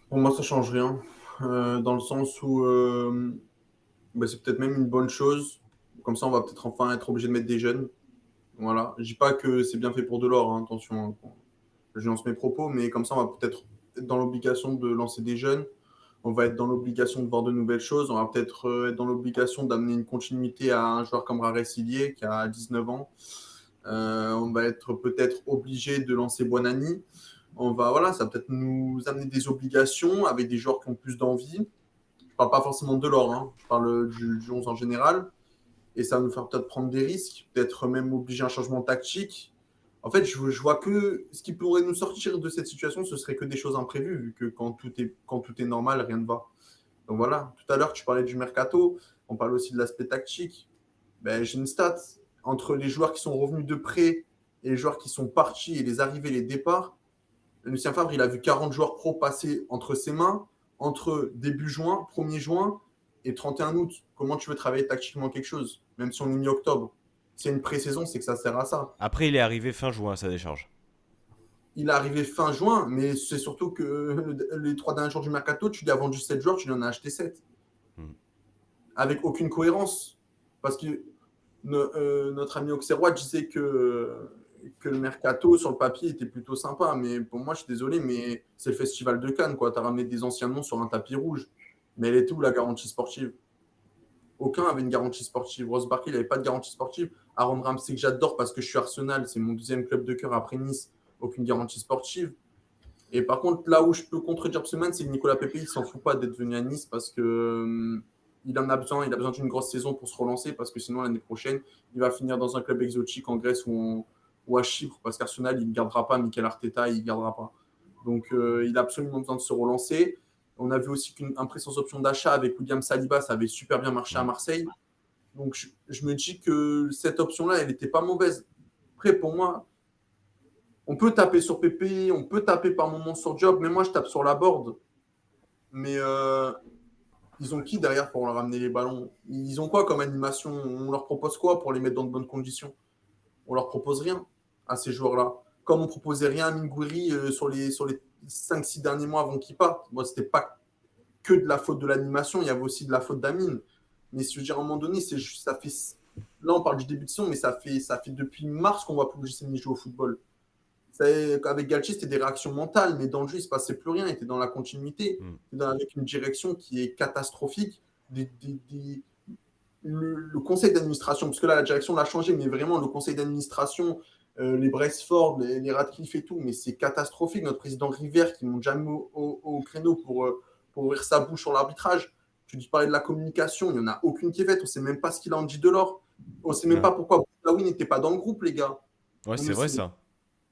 pour moi, ça change rien. Dans le sens où c'est peut-être même une bonne chose. Comme ça, on va peut-être enfin être obligé de mettre des jeunes. Voilà. Je dis pas que c'est bien fait pour Delors, hein, attention, hein, je lance mes propos, mais comme ça, on va peut-être être dans l'obligation de lancer des jeunes. On va être dans l'obligation de voir de nouvelles choses. On va peut-être être dans l'obligation d'amener une continuité à un joueur comme Raré Silier, qui a 19 ans. On va être peut-être obligé de lancer Buonani. Ça va peut-être nous amener des obligations avec des joueurs qui ont plus d'envie. Je parle pas forcément de l'or, hein. Je parle du 11 en général. Et ça va nous faire peut-être prendre des risques, peut-être même obliger un changement tactique. En fait, je vois que ce qui pourrait nous sortir de cette situation, ce serait que des choses imprévues, vu que quand tout est normal, rien ne va. Donc voilà, tout à l'heure, tu parlais du mercato, on parle aussi de l'aspect tactique. J'ai une stat entre les joueurs qui sont revenus de prêt et les joueurs qui sont partis et les arrivées, les départs. Lucien Favre, il a vu 40 joueurs pro passer entre ses mains entre début juin, 1er juin et 31 août. Comment tu veux travailler tactiquement quelque chose, même si on est mi-octobre? C'est une pré-saison, c'est que ça sert à ça. Après, il est arrivé fin juin à sa décharge. Il est arrivé fin juin, mais c'est surtout que les 3 derniers jours du mercato, tu lui as vendu 7 joueurs, tu lui en as acheté 7. Avec aucune cohérence. Parce que notre ami Auxerrois disait que le mercato sur le papier était plutôt sympa, mais pour moi, je suis désolé, mais c'est le festival de Cannes, quoi. Tu as ramené des anciens noms sur un tapis rouge, mais elle est où la garantie sportive? Aucun avait une garantie sportive. Ross Barkley, il n'avait pas de garantie sportive. Aaron Ramsey, que j'adore parce que je suis Arsenal, c'est mon deuxième club de cœur après Nice, aucune garantie sportive. Et par contre, là où je peux contredire Pseman, c'est que Nicolas Pepe, il ne s'en fout pas d'être venu à Nice parce que il en a besoin. Il a besoin d'une grosse saison pour se relancer parce que sinon, l'année prochaine, il va finir dans un club exotique en Grèce ou à Chypre parce qu'Arsenal, il ne gardera pas. Mikel Arteta, il ne gardera pas. Donc, il a absolument besoin de se relancer. On a vu aussi qu'une prêt sans option d'achat avec William Saliba, ça avait super bien marché à Marseille. Donc, je me dis que cette option-là, elle n'était pas mauvaise. Après, pour moi, on peut taper sur Pépé, on peut taper par moments sur Diop, mais moi, je tape sur la board. Mais ils ont qui derrière pour leur ramener les ballons? Ils ont quoi comme animation? On leur propose quoi pour les mettre dans de bonnes conditions? On leur propose rien à ces joueurs-là. Comme on proposait rien à Minguiri sur les 5-6 derniers mois avant qu'il parte. Moi, c'était pas que de la faute de l'animation, il y avait aussi de la faute d'Amine. Mais je veux dire, à un moment donné, ça fait. Là, on parle du début de saison, mais ça fait depuis mars qu'on voit Pugliese jouer au football. Avec Galtier, c'était des réactions mentales, mais dans le jeu, il ne se passait plus rien. Il était dans la continuité, avec une direction qui est catastrophique. Le conseil d'administration, parce que là, la direction l'a changé, mais vraiment, le conseil d'administration, les Braceford, les Radcliffe et tout, mais c'est catastrophique. Notre président River qui ne monte jamais au créneau pour ouvrir sa bouche sur l'arbitrage. Tu dis parler de la communication, il n'y en a aucune qui est faite. On ne sait même pas ce qu'il a en dit de l'or. On ne sait même Ouais. pas pourquoi Boudaoui n'était pas dans le groupe, les gars. Ouais, On c'est ne vrai sait- ça.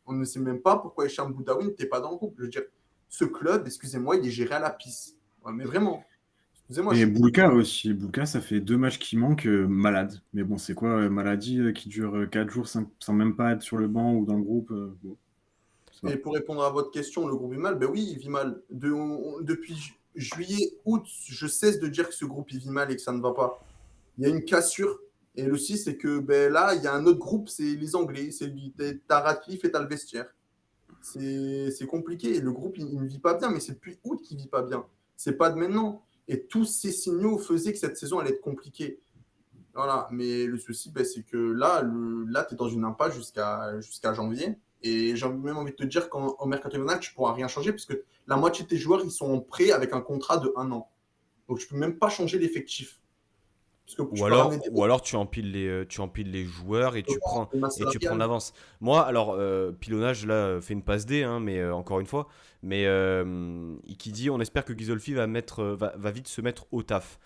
On ne sait même pas pourquoi Hicham Boudaoui n'était pas dans le groupe. Je veux dire, ce club, excusez-moi, il est géré à la pisse. Ouais, mais vraiment. Excusez-moi, je Et suis Boulka aussi. Boulka, ça fait 2 matchs qui manquent, malade. Mais bon, c'est quoi, maladie qui dure 4 jours sans même pas être sur le banc ou dans le groupe bon, ça va. Et pour répondre à votre question, le groupe vit mal, ben oui, il vit mal. Depuis juillet, août, je cesse de dire que ce groupe il vit mal et que ça ne va pas. Il y a une cassure. Et le 6, c'est que ben, là, il y a un autre groupe, c'est les Anglais. T'as Radcliffe et t'as le vestiaire. C'est compliqué. Et le groupe, il ne vit pas bien, mais c'est depuis août qu'il ne vit pas bien. C'est pas de maintenant. Et tous ces signaux faisaient que cette saison allait être compliquée. Voilà, mais le souci, ben, c'est que là tu es dans une impasse jusqu'à janvier. Et j'ai même envie de te dire qu'en mercato hivernal, tu ne pourras rien changer parce que la moitié de tes joueurs, ils sont en prêt avec un contrat de 1 an. Donc, tu ne peux même pas changer l'effectif. Parce que tu peux ramener des Ou alors tu empiles les joueurs masses et tu prends de salariales. l'avance. Moi, alors, pilonnage, là, fait une passe D, hein, mais encore une fois. Mais qui dit, on espère que Ghisolfi va vite se mettre au taf.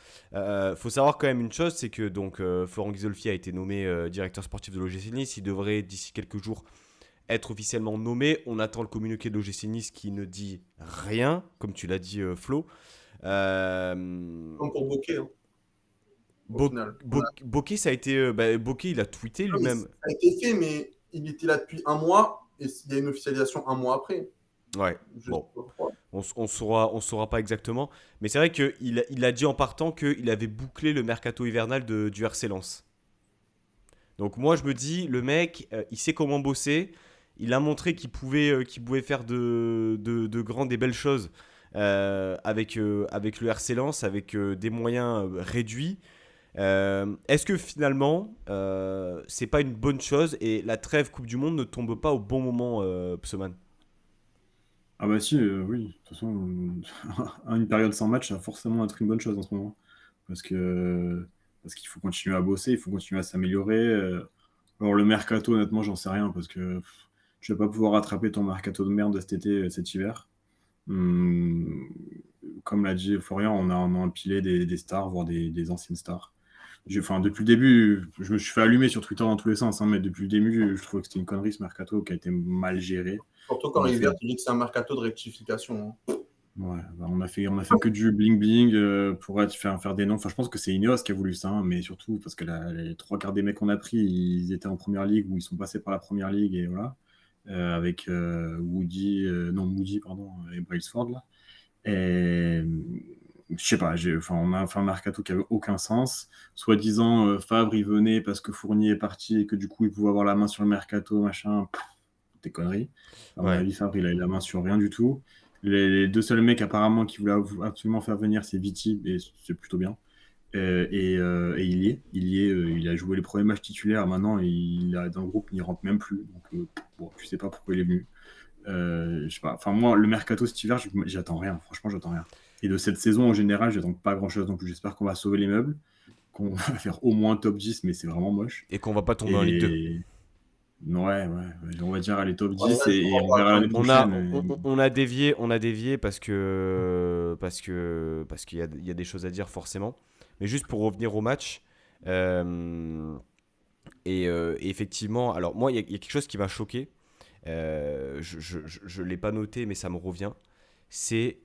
Faut savoir quand même une chose, c'est que donc, Florent Ghisolfi a été nommé directeur sportif de l'OGC Nice. Il devrait, d'ici quelques jours, être officiellement nommé. On attend le communiqué de l'OGC Nice qui ne dit rien, comme tu l'as dit, Flo. Comme pour Bokeh, hein, au final. Bokeh, ça a été. Bokeh, il a tweeté Non, mais lui-même. ça a été fait, mais il était là depuis 1 mois et il y a une officialisation 1 mois après. Ouais, Je sais bon, pas pourquoi. on saura pas exactement. Mais c'est vrai qu'il a dit en partant qu'il avait bouclé le mercato hivernal du RC Lens. Donc moi, je me dis, le mec, il sait comment bosser. Il a montré qu'il pouvait faire de grandes et belles choses avec le RC Lens, avec des moyens réduits. Est-ce que finalement, c'est pas une bonne chose et la trêve Coupe du Monde ne tombe pas au bon moment, Pseman? Ah bah si, oui. De toute façon, une période sans match, ça va forcément être une bonne chose en ce moment. Parce qu'il faut continuer à bosser, il faut continuer à s'améliorer. Alors le mercato, honnêtement, j'en sais rien parce que tu vas pas pouvoir rattraper ton mercato de merde de cet été, cet hiver. Hum, Comme l'a dit Florian, on a empilé des stars, voire des anciennes stars. Depuis le début, je me suis fait allumer sur Twitter dans tous les sens, hein, mais depuis le début, je trouve que c'était une connerie ce mercato qui a été mal géré. Surtout quand On a River, fait, tu dis que c'est un mercato de rectification. Hein. ouais, on a fait que du bling bling pour faire des noms. Enfin, je pense que c'est Ineos qui a voulu ça, hein, mais surtout parce que les 3 quarts des mecs qu'on a pris, ils étaient en première ligue ou ils sont passés par la première ligue et voilà, avec Moody, pardon, et Brailsford là. Et je sais pas, on a fait un mercato qui avait aucun sens. Soi-disant, Favre, il venait parce que Fournier est parti et que du coup, il pouvait avoir la main sur le mercato, machin. Des conneries. À mon Ouais. avis, Favre, il a eu la main sur rien du tout. Les 2 seuls mecs, apparemment, qui voulaient absolument faire venir, c'est Viti, et c'est plutôt bien. Et il y est. Il a joué les premiers matchs titulaires. Maintenant, il est dans le groupe, il n'y rentre même plus. Donc, bon, je sais pas pourquoi il est venu. Je sais pas. Enfin, moi, le mercato cet hiver, j'attends rien. Franchement, j'attends rien. Et de cette saison en général, j'attends pas grand chose non plus. J'espère qu'on va sauver les meubles, qu'on va faire au moins top 10, mais c'est vraiment moche. Et qu'on va pas tomber en Ligue 2. Et ouais, on va dire allez, top Ouais, 10 je et on comprends verra pas. l'année prochaine. On a dévié parce qu'il y a des choses à dire forcément. Mais juste pour revenir au match, et effectivement, alors moi, il y a quelque chose qui m'a choqué. Je l'ai pas noté, mais ça me revient. C'est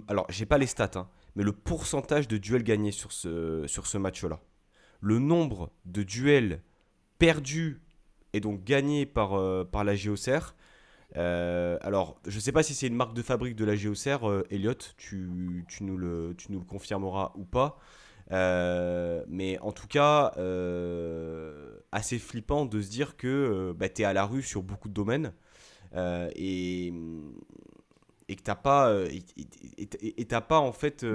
alors j'ai pas les stats, hein, mais le pourcentage de duels gagnés sur ce match-là. Le nombre de duels perdus et donc gagnés par la JOCR. Alors, je sais pas si c'est une marque de fabrique de la JOCR, Elliot, tu nous le confirmeras ou pas. Mais en tout cas, assez flippant de se dire que tu es à la rue sur beaucoup de domaines et que t'as pas en fait,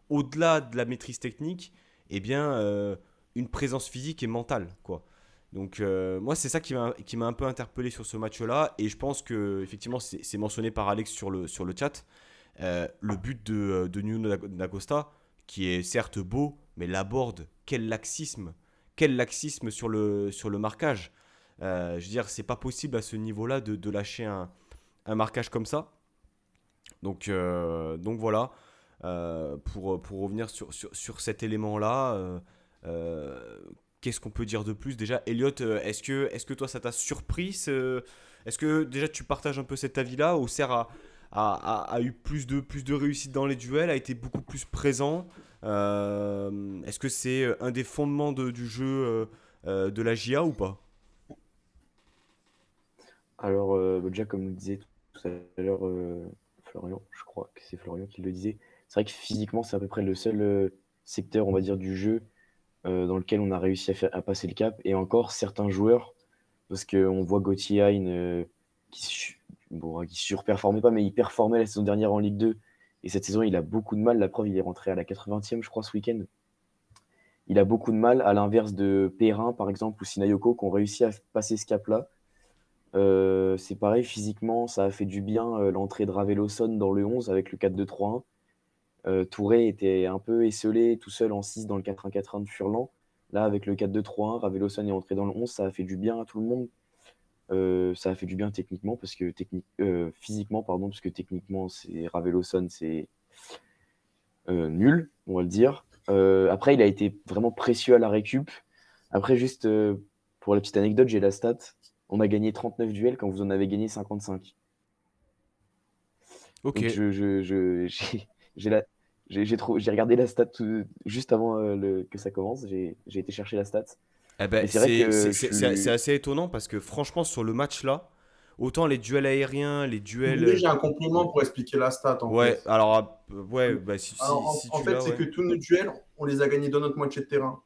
au-delà de la maîtrise technique, eh bien, une présence physique et mentale, quoi. Donc moi c'est ça qui m'a un peu interpellé sur ce match-là et je pense que effectivement c'est mentionné par Alex sur le chat. Le but de Nuno D'Acosta qui est certes beau mais Laborde, quel laxisme sur le marquage. Je veux dire, c'est pas possible à ce niveau-là de lâcher un marquage comme ça. Donc voilà. Pour revenir sur cet élément-là, euh, qu'est-ce qu'on peut dire de plus? Déjà, Elliot, est-ce que toi, ça t'a surpris Est-ce que déjà tu partages un peu cet avis-là? Auxerre a eu plus de réussite dans les duels, a été beaucoup plus présent. Est-ce que c'est un des fondements du jeu de la JA ou pas? Alors, déjà, comme le disait tout à l'heure Florian, je crois que c'est Florian qui le disait, c'est vrai que physiquement, c'est à peu près le seul secteur, on va dire, du jeu dans lequel on a réussi à passer le cap. Et encore, certains joueurs, parce qu'on voit Gauthier Hein, qui surperformait pas, mais il performait la saison dernière en Ligue 2. Et cette saison, il a beaucoup de mal. La preuve, il est rentré à la 80e, je crois, ce week-end. Il a beaucoup de mal, à l'inverse de Perrin, par exemple, ou Sinayoko, qui ont réussi à passer ce cap-là. C'est pareil, physiquement, ça a fait du bien l'entrée de Raveloson dans le 11 avec le 4-2-3-1. Touré était un peu esselé tout seul en 6 dans le 4-1-4-1 de Furlan. Là, avec le 4-2-3-1, Raveloson est entré dans le 11, ça a fait du bien à tout le monde. Ça a fait du bien techniquement, physiquement, pardon, parce que techniquement, Raveloson, c'est nul, on va le dire. Après, il a été vraiment précieux à la récup. Après, juste pour la petite anecdote, j'ai la stat. On a gagné 39 duels quand vous en avez gagné 55. Ok. Donc, j'ai la- j'ai regardé la stat juste avant que ça commence. J'ai été chercher la stat. Eh ben, Et c'est vrai que c'est assez étonnant parce que franchement, sur le match-là, autant les duels aériens, les Si vous duels. voulez, j'ai un complément pour expliquer la stat, en Ouais, fait. alors, ouais, bah, si, Alors, si, si en tu fait, l'as, c'est ouais. que tous nos duels, on les a gagnés dans notre moitié de terrain.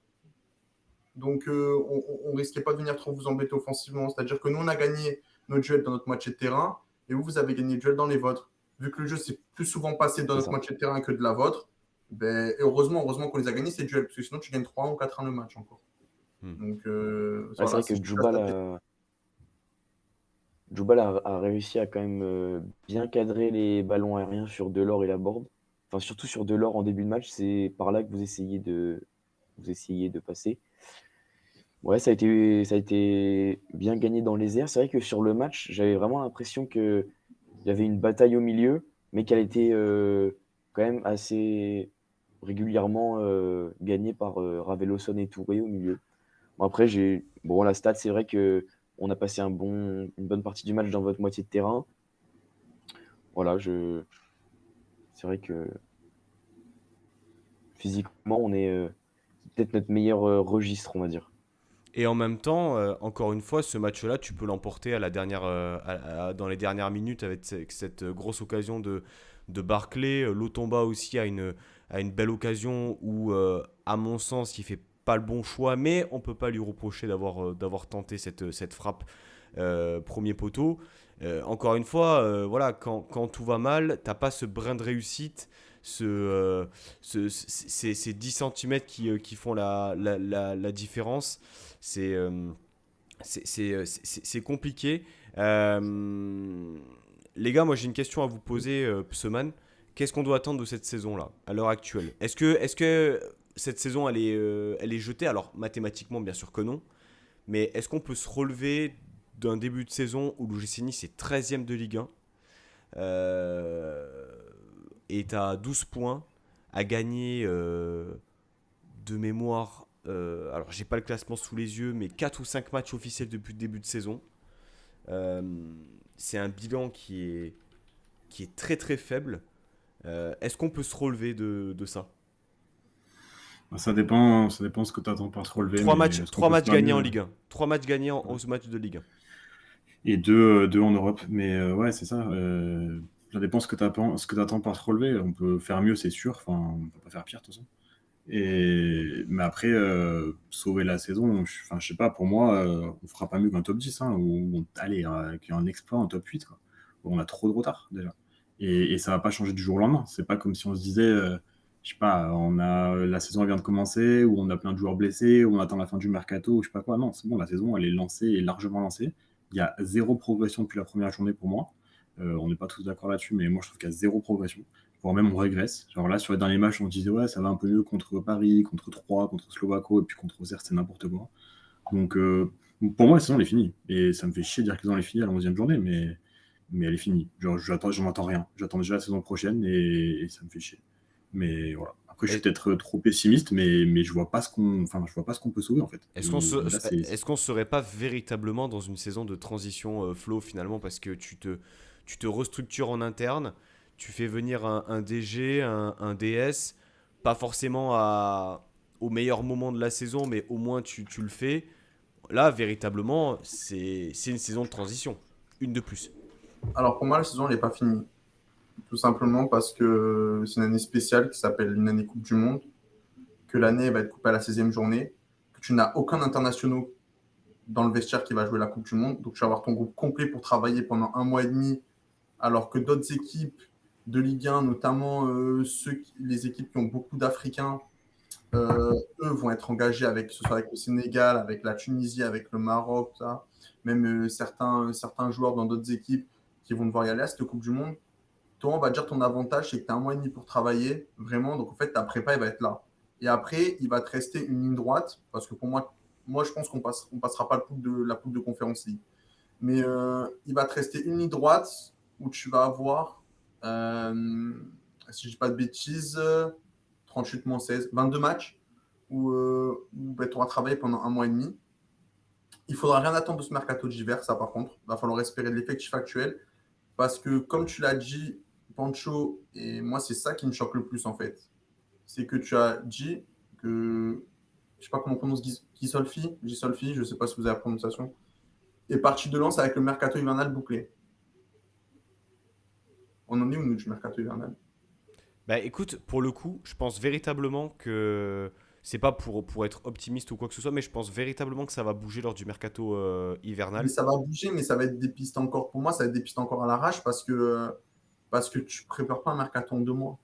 Donc, on risquait pas de venir trop vous embêter offensivement. C'est-à-dire que nous, on a gagné nos duels dans notre moitié de terrain et vous avez gagné les duels dans les vôtres. Vu que le jeu s'est plus souvent passé dans c'est notre ça. moitié de terrain que de la vôtre, ben, et heureusement qu'on les a gagnés, ces duels, parce que sinon, tu gagnes 3-1 ou 4-1 le match encore. Hmm. Donc, Ouais, c'est voilà, vrai c'est que juste la stat. Djoubal a réussi à quand même bien cadrer les ballons aériens sur Delors et Laborde. Enfin, surtout sur Delors en début de match, c'est par là que vous essayez de passer. Ouais, ça a été bien gagné dans les airs. C'est vrai que sur le match, j'avais vraiment l'impression qu'il y avait une bataille au milieu, mais qu'elle était quand même assez régulièrement gagnée par Raveloson et Touré au milieu. Bon, après, bon, la stat, c'est vrai que on a passé une bonne partie du match dans votre moitié de terrain. Voilà, c'est vrai que physiquement, on est peut-être notre meilleur registre, on va dire. Et en même temps, encore une fois, ce match-là, tu peux l'emporter à la dernière, dans les dernières minutes avec cette grosse occasion de Barclay. Lotomba aussi a une belle occasion où, à mon sens, il fait pas le bon choix, mais on peut pas lui reprocher d'avoir tenté cette frappe premier poteau. Encore une fois, voilà, quand tout va mal, t'as pas ce brin de réussite, ces 10 centimètres qui font la différence. C'est c'est compliqué. Les gars, moi j'ai une question à vous poser, Pseman. Qu'est-ce qu'on doit attendre de cette saison-là, à l'heure actuelle? Est-ce que cette saison, elle est jetée? Alors, mathématiquement, bien sûr que non. Mais est-ce qu'on peut se relever d'un début de saison où l'OGC Nice est 13e de Ligue 1 et à 12 points, à gagner de mémoire, alors j'ai pas le classement sous les yeux, mais 4 ou 5 matchs officiels depuis le début de saison. Euh, c'est un bilan qui est très très faible. Est-ce qu'on peut se relever de ça? Bah, ça dépend ce que tu attends par se relever, 3 mais matchs, est-ce qu'on 3 peut se matchs faire gagnés en mieux? Ligue 1. 3 matchs gagnés en 11 matchs de Ligue 1. Et deux en Europe. Mais ouais, c'est ça. Ça dépend ce que t'attends par se relever. On peut faire mieux, c'est sûr. Enfin, on peut pas faire pire, de toute façon. Mais après, sauver la saison, enfin, je sais pas, pour moi, on fera pas mieux qu'un top 10, hein, allez, qu'un exploit en top 8, quoi. On a trop de retard, déjà. Et ça va pas changer du jour au lendemain. C'est pas comme si on se disait, je sais pas, la saison elle vient de commencer, ou on a plein de joueurs blessés, ou on attend la fin du mercato, ou je sais pas quoi. Non, c'est bon, la saison, elle est lancée, et largement lancée. Il y a zéro progression depuis la première journée pour moi. On n'est pas tous d'accord là-dessus, mais moi, je trouve qu'il y a zéro progression, voire même on régresse. Genre là, sur les derniers matchs, on disait ouais, ça va un peu mieux contre Paris, contre Troyes, contre Slovako, et puis contre Auxerre, c'est n'importe quoi. Donc, pour moi, la saison, elle est finie. Et ça me fait chier de dire que la saison, elle est finie à la 11e journée, mais elle est finie. Genre, j'en attends rien. J'attends déjà la saison prochaine et ça me fait chier. Mais voilà. Après, je suis Et- peut-être trop pessimiste, mais je vois pas je vois pas ce qu'on peut sauver, en fait. Est-ce qu'on se, Et là, est-ce qu'on serait pas véritablement dans une saison de transition flow finalement parce que tu te restructures en interne, tu fais venir un DG, un DS, pas forcément au meilleur moment de la saison, mais au moins tu le fais. Là, véritablement, c'est une saison de transition. Une de plus. Alors pour moi, la saison, elle n'est pas finie. Tout simplement parce que c'est une année spéciale qui s'appelle une année Coupe du Monde, que l'année va être coupée à la 16e journée, que tu n'as aucun international dans le vestiaire qui va jouer la Coupe du Monde. Donc tu vas avoir ton groupe complet pour travailler pendant 1 mois et demi, alors que d'autres équipes de Ligue 1, notamment les équipes qui ont beaucoup d'Africains, eux vont être engagés avec, que ce soit avec le Sénégal, avec la Tunisie, avec le Maroc, ça. Même certains joueurs dans d'autres équipes qui vont devoir y aller à cette Coupe du Monde. Toi, on va dire ton avantage, c'est que tu as 1 mois et demi pour travailler, vraiment. Donc, en fait, ta prépa, elle va être là. Et après, il va te rester une ligne droite, parce que pour moi je pense qu'on passera pas la poule de Conférence League. Mais il va te rester une ligne droite où tu vas avoir, si je dis pas de bêtises, 38 moins 16, 22 matchs où ben, tu auras travaillé pendant 1 mois et demi. Il faudra rien attendre de ce mercato d'hiver, ça par contre. Il va falloir espérer de l'effectif actuel. Parce que, comme tu l'as dit, Pancho, et moi, c'est ça qui me choque le plus, en fait. C'est que tu as dit que, je sais pas comment on prononce Gisolfi, je sais pas si vous avez la prononciation, est parti de lance avec le mercato hivernal bouclé. On en est où, nous, du mercato hivernal? Bah écoute, pour le coup, je pense véritablement que c'est pas pour être optimiste ou quoi que ce soit, mais je pense véritablement que ça va bouger lors du mercato Mais hivernal. ça va bouger, mais ça va être des pistes encore, pour moi, ça va être des pistes encore à l'arrache parce que tu prépares pas un mercato en 2 mois.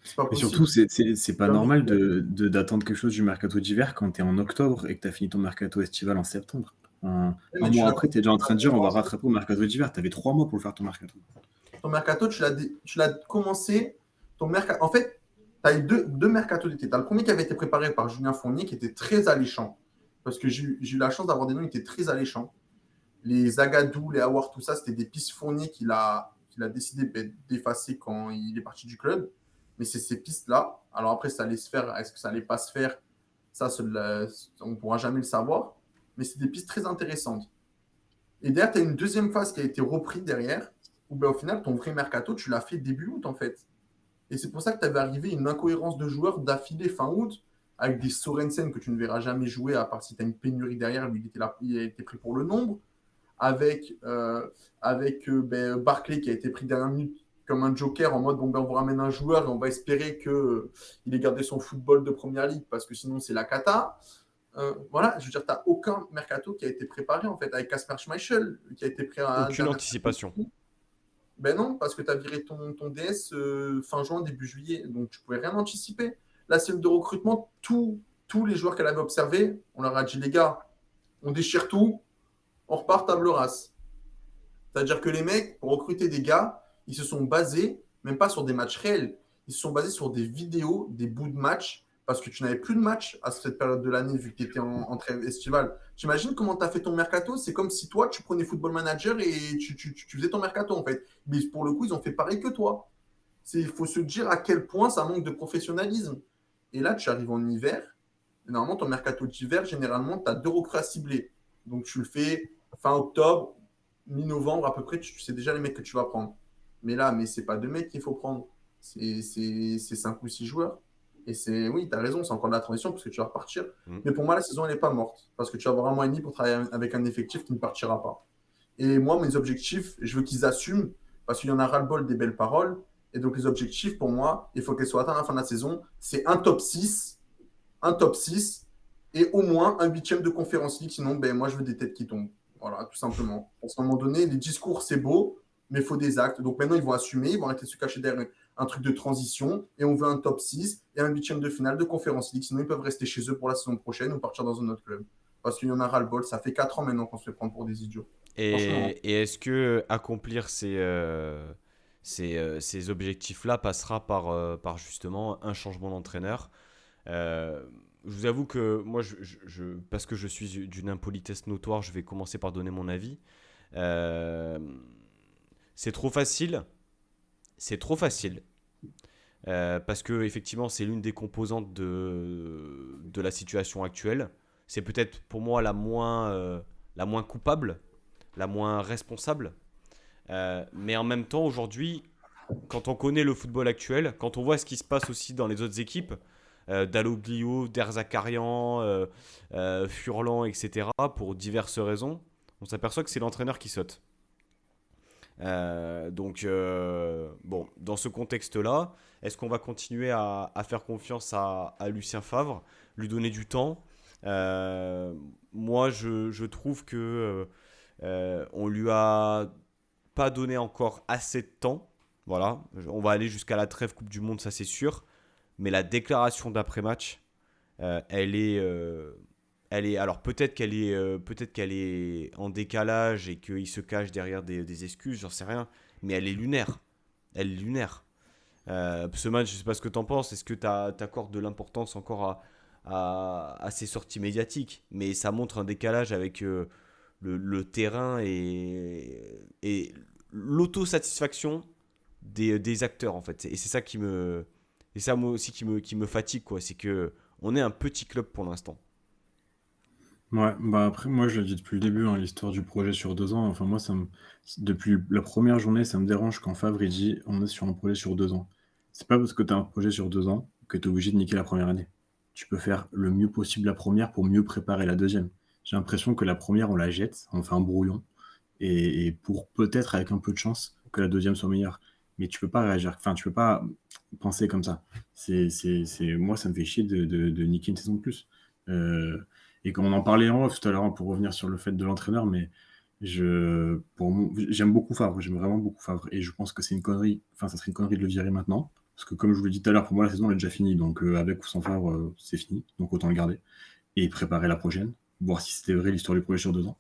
C'est pas Et possible. surtout, c'est pas Tu as mis- normal d'attendre quelque chose du mercato d'hiver quand tu es en octobre et que tu as fini ton mercato estival en septembre. Un mais tu mois l'as après, tu es déjà en train de dire on va commencé. rattraper au mercato d'hiver. Tu avais 3 mois pour le faire ton mercato. Ton mercato, tu l'as commencé. En fait, tu as eu deux mercato d'été. Tu as le premier qui avait été préparé par Julien Fournier, qui était très alléchant. Parce que j'ai eu la chance d'avoir des noms qui étaient très alléchants. Les Agadou, les Awar, tout ça, c'était des pistes Fournier qu'il a décidé d'effacer quand il est parti du club. Mais c'est ces pistes-là. Alors après, ça allait se faire. Est-ce que ça allait pas se faire? Ça, on ne pourra jamais le savoir. Mais c'est des pistes très intéressantes. Et derrière, tu as une deuxième phase qui a été reprise derrière, où ben, au final, ton vrai mercato, tu l'as fait début août, en fait. Et c'est pour ça que tu avais arrivé une incohérence de joueurs d'affilée fin août, avec des Sorensen que tu ne verras jamais jouer, à part si tu as une pénurie derrière. Lui, il a été pris pour le nombre. Avec Barclay qui a été pris dernière minute comme un joker en mode bon, ben, on vous ramène un joueur et on va espérer qu'il ait gardé son football de première ligue parce que sinon, c'est la cata. Voilà, je veux dire, tu n'as aucun mercato qui a été préparé en fait avec Kasper Schmeichel qui a été pris à Aucune dernière. anticipation. Ben non, parce que tu as viré ton DS fin juin, début juillet, donc tu pouvais rien anticiper. La cellule de recrutement, tous les joueurs qu'elle avait observés, on leur a dit les gars, on déchire tout, on repart table rase. C'est-à-dire que les mecs, pour recruter des gars, ils se sont basés, même pas sur des matchs réels, ils se sont basés sur des vidéos, des bouts de matchs, parce que tu n'avais plus de matchs à cette période de l'année, vu que tu étais en trêve estivale. T'imagines comment tu as fait ton mercato? C'est comme si toi, tu prenais Football Manager et tu faisais ton mercato, en fait. Mais pour le coup, ils ont fait pareil que toi. Il faut se dire à quel point ça manque de professionnalisme. Et là, tu arrives en hiver. Et normalement, ton mercato d'hiver, généralement, tu as 2 recrues à cibler. Donc, tu le fais fin octobre, mi-novembre à peu près, tu sais déjà les mecs que tu vas prendre. Mais là, c'est pas 2 mecs qu'il faut prendre. C'est 5 ou 6 joueurs. Et oui, tu as raison, c'est encore de la transition parce que tu vas repartir. Mm. Mais pour moi, la saison, elle n'est pas morte. Parce que tu vas avoir 1 mois et demi pour travailler avec un effectif qui ne partira pas. Et moi, mes objectifs, je veux qu'ils assument parce qu'il y en a ras-le-bol des belles paroles. Et donc, les objectifs, pour moi, il faut qu'elles soient atteintes à la fin de la saison. C'est un top 6 et au moins un huitième de conférence league. Sinon, ben, moi, je veux des têtes qui tombent. Voilà, tout simplement. Parce qu'à un moment donné, les discours, c'est beau, mais il faut des actes. Donc maintenant, ils vont assumer, ils vont arrêter de se cacher derrière un truc de transition et on veut un top 6 et un huitième de finale de conférence league. Sinon, ils peuvent rester chez eux pour la saison prochaine ou partir dans un autre club. Parce qu'il y en a ras-le-bol. Ça fait 4 ans maintenant qu'on se fait prendre pour des idiots. Franchement. Et est-ce que accomplir ces objectifs-là passera par justement un changement d'entraîneur? je vous avoue que moi, parce que je suis d'une impolitesse notoire, je vais commencer par donner mon avis. Euh, c'est trop facile. C'est trop facile. Parce que effectivement, c'est l'une des composantes de la situation actuelle. C'est peut-être pour moi la moins coupable, la moins responsable. Mais en même temps, aujourd'hui, quand on connaît le football actuel, quand on voit ce qui se passe aussi dans les autres équipes, Dalloglio, Derzakarian, Furlan, etc., pour diverses raisons, on s'aperçoit que c'est l'entraîneur qui saute. Bon, dans ce contexte-là, est-ce qu'on va continuer à faire confiance à Lucien Favre, lui donner du temps? Moi, je trouve que on lui a pas donné encore assez de temps. Voilà, on va aller jusqu'à la trêve Coupe du Monde, ça c'est sûr. Mais la déclaration d'après-match, elle est, alors peut-être qu'elle est en décalage et qu'il se cache derrière des excuses, j'en sais rien. Mais elle est lunaire. Elle est lunaire. Ce match, je sais pas ce que t'en penses. Est-ce que t'accordes de l'importance encore à ces sorties médiatiques? Mais ça montre un décalage avec le terrain et l'autosatisfaction des acteurs en fait. Et c'est ça et ça moi aussi qui me fatigue quoi. C'est que on est un petit club pour l'instant. Ouais, bah après, moi, je l'ai dit depuis le début, hein, l'histoire du projet sur 2 ans. Enfin, moi, depuis la première journée, ça me dérange quand Favre il dit on est sur un projet sur 2 ans. C'est pas parce que tu as un projet sur 2 ans que tu es obligé de niquer la première année. Tu peux faire le mieux possible la première pour mieux préparer la deuxième. J'ai l'impression que la première, on la jette, on fait un brouillon, et pour peut-être, avec un peu de chance, que la deuxième soit meilleure. Mais tu peux pas réagir, enfin, tu peux pas penser comme ça. Moi, ça me fait chier de niquer une saison de plus. Euh, et comme on en parlait en off tout à l'heure, hein, pour revenir sur le fait de l'entraîneur, mais j'aime beaucoup Favre, j'aime vraiment beaucoup Favre. Et je pense que c'est une connerie, enfin, ça serait une connerie de le virer maintenant. Parce que comme je vous l'ai dit tout à l'heure, pour moi, la saison, elle est déjà finie. Donc, avec ou sans Favre, c'est fini. Donc, autant le garder. Et préparer la prochaine. Voir si c'était vrai l'histoire du projet sur 2 ans.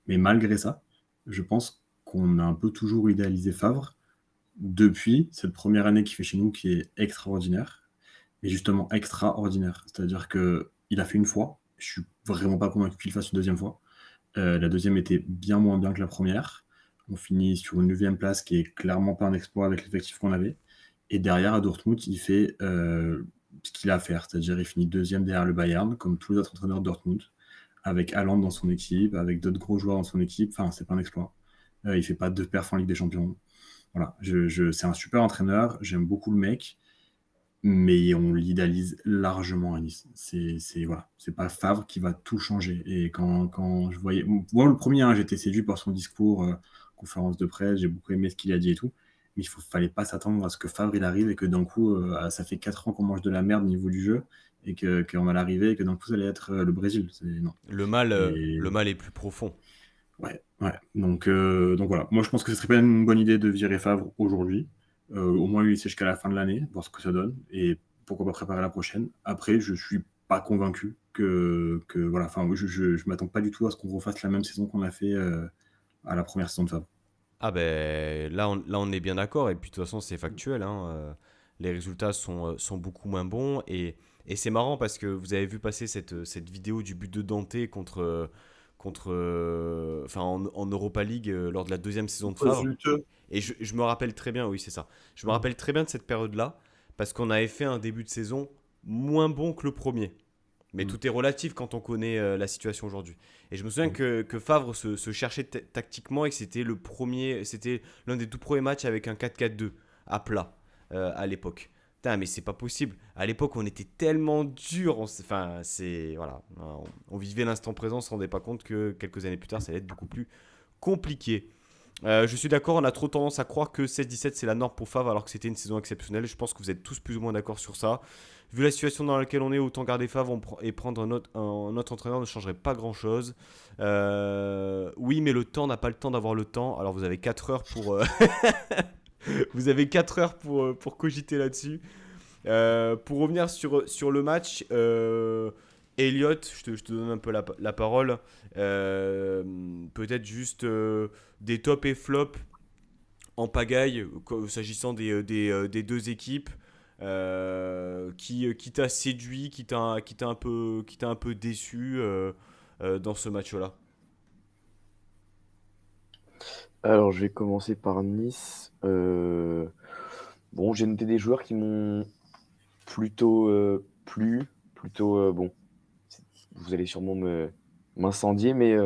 Mais malgré ça, je pense qu'on a un peu toujours idéalisé Favre depuis cette première année qu'il fait chez nous, qui est extraordinaire. Mais justement, extraordinaire. C'est-à-dire qu'il a fait une fois. Je suis vraiment pas convaincu qu'il fasse une deuxième fois. La deuxième était bien moins bien que la première. On finit sur une 9e place qui est clairement pas un exploit avec l'effectif qu'on avait. Et derrière, à Dortmund, il fait ce qu'il a à faire. C'est-à-dire il finit deuxième derrière le Bayern, comme tous les autres entraîneurs de Dortmund, avec Haaland dans son équipe, avec d'autres gros joueurs dans son équipe. Enfin, c'est pas un exploit. Il fait pas de perf en Ligue des Champions. Voilà, c'est un super entraîneur. J'aime beaucoup le mec, mais on l'idéalise largement à Nice. Voilà, c'est pas Favre qui va tout changer. Et quand je voyais, moi le premier, hein, j'étais séduit par son discours, conférence de presse, j'ai beaucoup aimé ce qu'il a dit et tout. Mais fallait pas s'attendre à ce que Favre il arrive et que d'un coup, ça fait 4 ans qu'on mange de la merde au niveau du jeu et qu'on va l'arriver et que d'un coup ça allait être le Brésil. Non. Le mal est plus profond. Ouais, ouais. Donc voilà. Moi, je pense que ce serait pas une bonne idée de virer Favre aujourd'hui. Au moins lui laisser jusqu'à la fin de l'année, voir ce que ça donne, et pourquoi pas préparer la prochaine. Après, je suis pas convaincu que voilà. Enfin, je m'attends pas du tout à ce qu'on refasse la même saison qu'on a fait à la première saison de Favre. Ah ben là on est bien d'accord et puis de toute façon c'est factuel hein, les résultats sont beaucoup moins bons et c'est marrant parce que vous avez vu passer cette vidéo du but de Dante enfin en Europa League lors de la deuxième saison de Favre Résultat. et je me rappelle très bien, oui c'est ça, je me rappelle très bien de cette période-là parce qu'on avait fait un début de saison moins bon que le premier. Mais tout est relatif quand on connaît la situation aujourd'hui. Et je me souviens que Favre se cherchait tactiquement et que c'était l'un des tout premiers matchs avec un 4-4-2 à plat à l'époque. Putain, mais c'est pas possible. À l'époque, on était tellement dur. Voilà. On vivait l'instant présent, on se rendait pas compte que quelques années plus tard, ça allait être beaucoup plus compliqué. Je suis d'accord, on a trop tendance à croire que 16-17 c'est la norme pour Favre alors que c'était une saison exceptionnelle. Je pense que vous êtes tous plus ou moins d'accord sur ça. Vu la situation dans laquelle on est, autant garder Favre et prendre un autre entraîneur ne changerait pas grand chose. Oui, mais le temps n'a pas le temps d'avoir le temps. Alors vous avez 4 heures pour, vous avez 4 heures pour cogiter là-dessus. Pour revenir sur le match, Elliot, je te donne un peu la parole. Peut-être juste des tops et flops en pagaille s'agissant des deux équipes. qui t'a séduit, qui t'a un peu déçu dans ce match-là? Alors, je vais commencer par Nice. Bon, j'ai noté des joueurs qui m'ont plutôt plu, plutôt bon. Vous allez sûrement m'incendier, mais